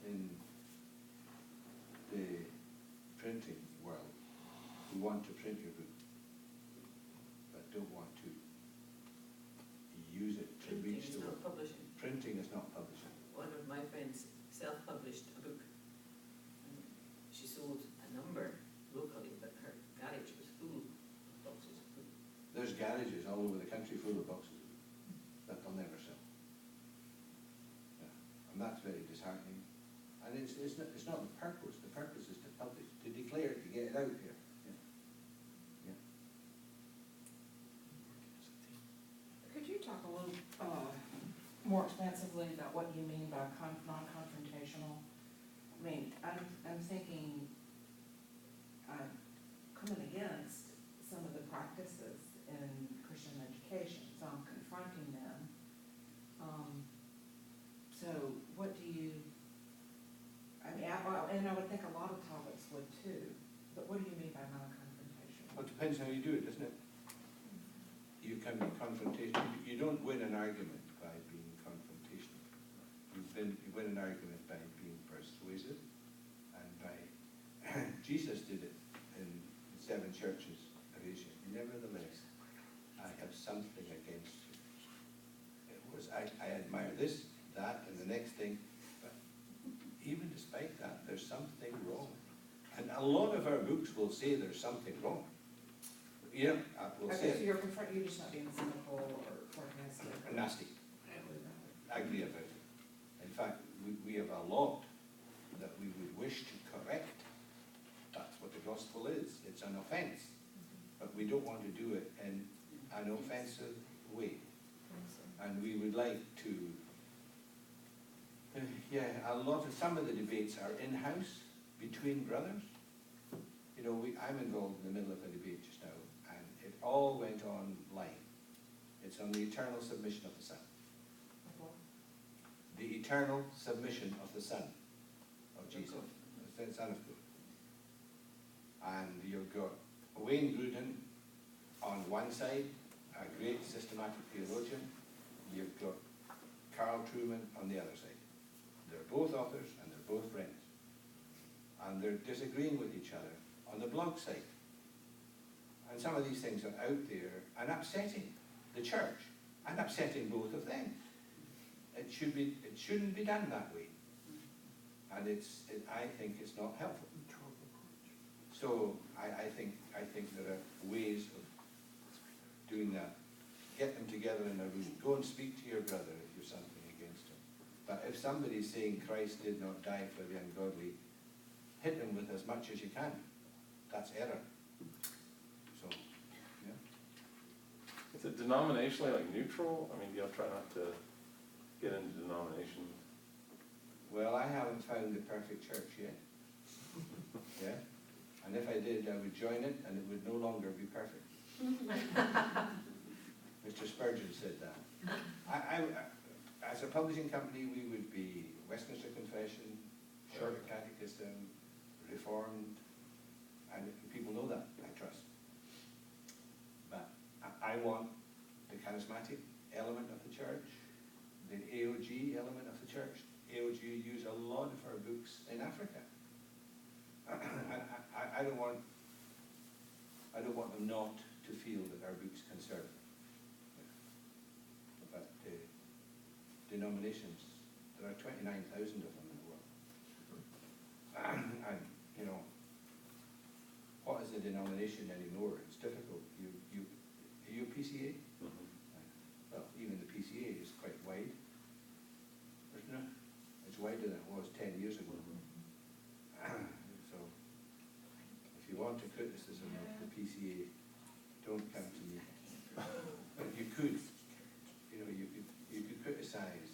in the printing world who want to print your book, but don't want to use it to Printing reach is the not world. publishing. Printing is not publishing. One of my friends self-published a book. And she sold a number locally, but her garage was full of boxes of book. There's garages all over the country full of boxes that they'll never sell. Yeah. And that's very disheartening. And it's not the purpose. The purpose is to publish, to declare, to get it out there. Yeah. Could you talk a little more expansively about what you mean by non-confrontational? I mean, I'm thinking, I'm coming against some of the practices in Christian education, so I'm confronting them. So what do you, I mean, and I would think a lot of topics would too, but what do you mean by non-confrontational? Well, it depends how you do it, doesn't it? You can be confrontational. You don't win an argument by being confrontational. You win an argument by being persuasive, and by Jesus did it in 7 churches of Asia. Nevertheless, I have something against you. It was I admire this, that, and the next thing, but even despite that, there's something wrong. And a lot of our books will say there's something wrong. Yeah, we'll say Okay, so you're just not being cynical or sarcastic. nasty. Ugly about it. In fact, we have a lot that we would wish to correct. That's what the gospel is. It's an offense. But we don't want to do it in an offensive way. And we would like to, some of the debates are in-house between brothers. You know, I'm involved in the middle of a debate just now, and it all went online. It's on the eternal submission of the Son. The eternal submission of the Son of Jesus, the Son of God. And you've got Wayne Grudem on one side, a great systematic theologian. You've got Carl Trueman on the other side. They're both authors and they're both friends. And they're disagreeing with each other on the blog site. And some of these things are out there and upsetting the church and upsetting both of them. It shouldn't be done that way. And I think it's not helpful. So I think there are ways of doing that. Get them together in a room. Go and speak to your brother if you're something against him. But if somebody's saying Christ did not die for the ungodly, hit them with as much as you can. That's error. So, yeah. Is it denominationally like neutral? I mean, do you try not to get into denominations? Well, I haven't found the perfect church yet. Yeah. And if I did, I would join it and it would no longer be perfect. Mr. Spurgeon said that. As a publishing company, we would be Westminster Confession, Shorter Catechism, Reformed, and people know that, I trust. But I want the charismatic element of the church, the AOG element of the church. AOG use a lot of our books in Africa. And I don't want them not to feel that our book's conservative. But denominations, there are 29,000 of them in the world. And, you know, what is a denomination anymore? It's difficult. Are you a PCA? Mm-hmm. Well, even the PCA is quite wide, isn't it? It's wider than it was 10 years ago. So, if you want a criticism of the PCA, don't come to me. But you could, you could criticize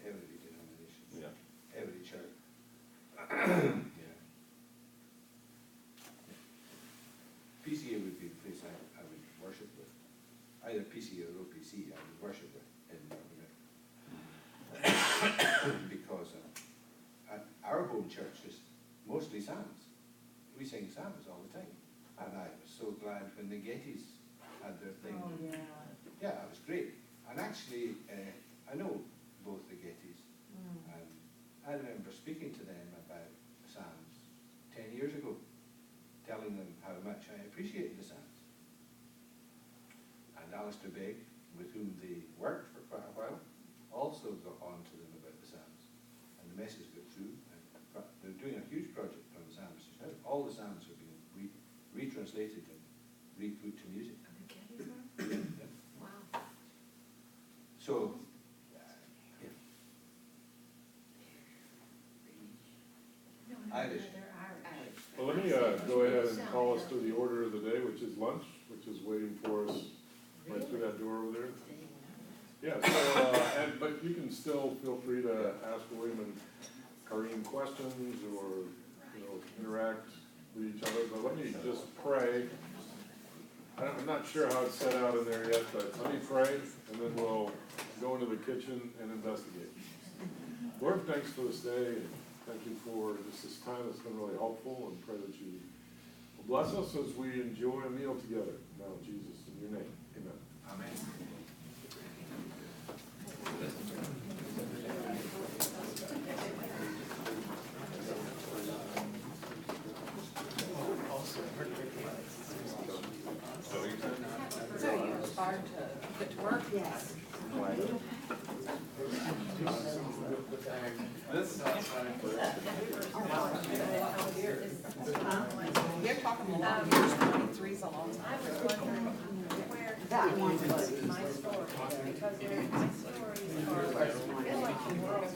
every denomination, every church. Yeah. PCA would be the place I would worship with. Either PCA or OPC, I would worship with in because our home church is mostly psalms. We sing psalms all the time. And I was so glad when the Gettys had their thing. Oh, yeah. Yeah, it was great. And actually, I know both the Gettys. And I remember speaking to them about psalms 10 years ago, telling them how much I appreciated the psalms. And Alistair Begg, with whom they worked for quite a while, also got on to them about the psalms. And the message got through. And they're doing a huge project on the psalms just now. All the psalms are being retranslated and re-put to music. Yeah. Wow. So, Irish. Well, let me go ahead and call us to the order of the day, which is lunch, which is waiting for us right through that door over there. Yeah, so, but you can still feel free to ask William and Kareem questions or, interact with each other. But let me just pray. I'm not sure how it's set out in there yet, but let me pray, and then we'll go into the kitchen and investigate. Lord, thanks for this day. Thank you for just this time that's been really helpful, and pray that you will bless us as we enjoy a meal together. Now, Jesus, in your name, amen. Amen. So you inspired to get to work? Yes. This You're talking a lot of years, 23's a long time. I was wondering where That one was my story is, because my stories are, I feel like the world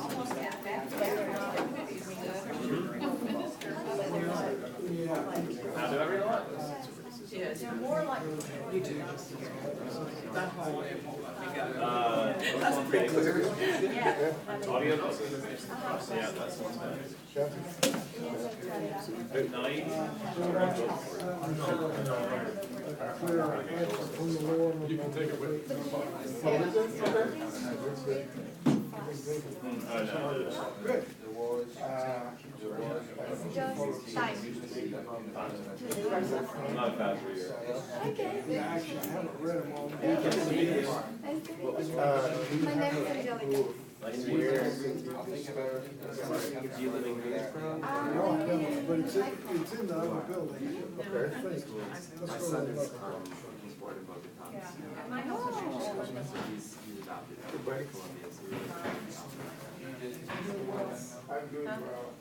almost at that How did I realize? Yes. they're more like You do. That whole That's pretty clear. Audio books. Yeah, that's one bad. Good night. You can take it with Good. I'm not a fast reader. Yeah, actually, I haven't read them all. Nice to meet you. My name is Angelica. Nice to meet you. Do you live in Greensboro? No, I don't, but it's in the other building. Okay. My son is, he's born in Bogota. My husband. So he's adopted out of Colombia, so we're I'm doing well.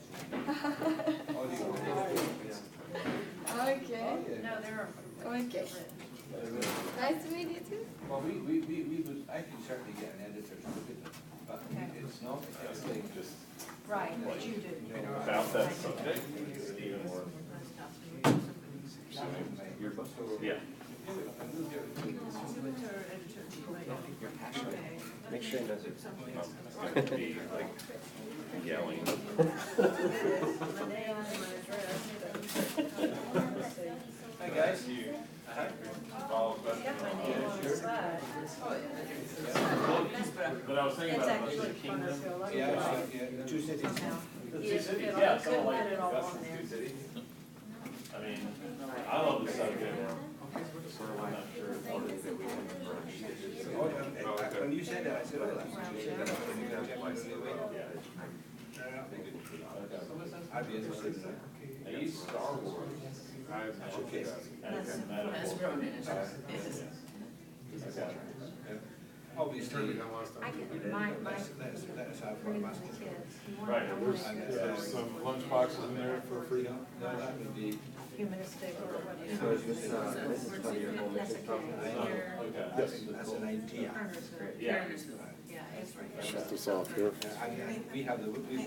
Okay. No, there are. Okay. Nice to meet you too. Well, we would, I can certainly get an editor to look at them, but it's not actually just. Right, but you do. About that subject, it's even more. Your book. Yeah. make sure he knows it. It's going to be like yelling. Hi, guys. Follow question. But I was thinking about the kingdom. Yeah, two cities. The two cities, yeah, so like Augustin's two cities. I mean, I love the subject. I'm not sure what it is that we can When you said that, I said, oh, that's. I'd be interested in that. I use Star Wars. Okay. That's grown in it. Obviously, I get my let us have one kids. basket. Right, There's some lunch boxes in there for free. No, that would be. Humanistic or whatever. So is this from your home mission problem? That's an idea. Yeah. Yeah, it's right. Shut this off here. We have the, we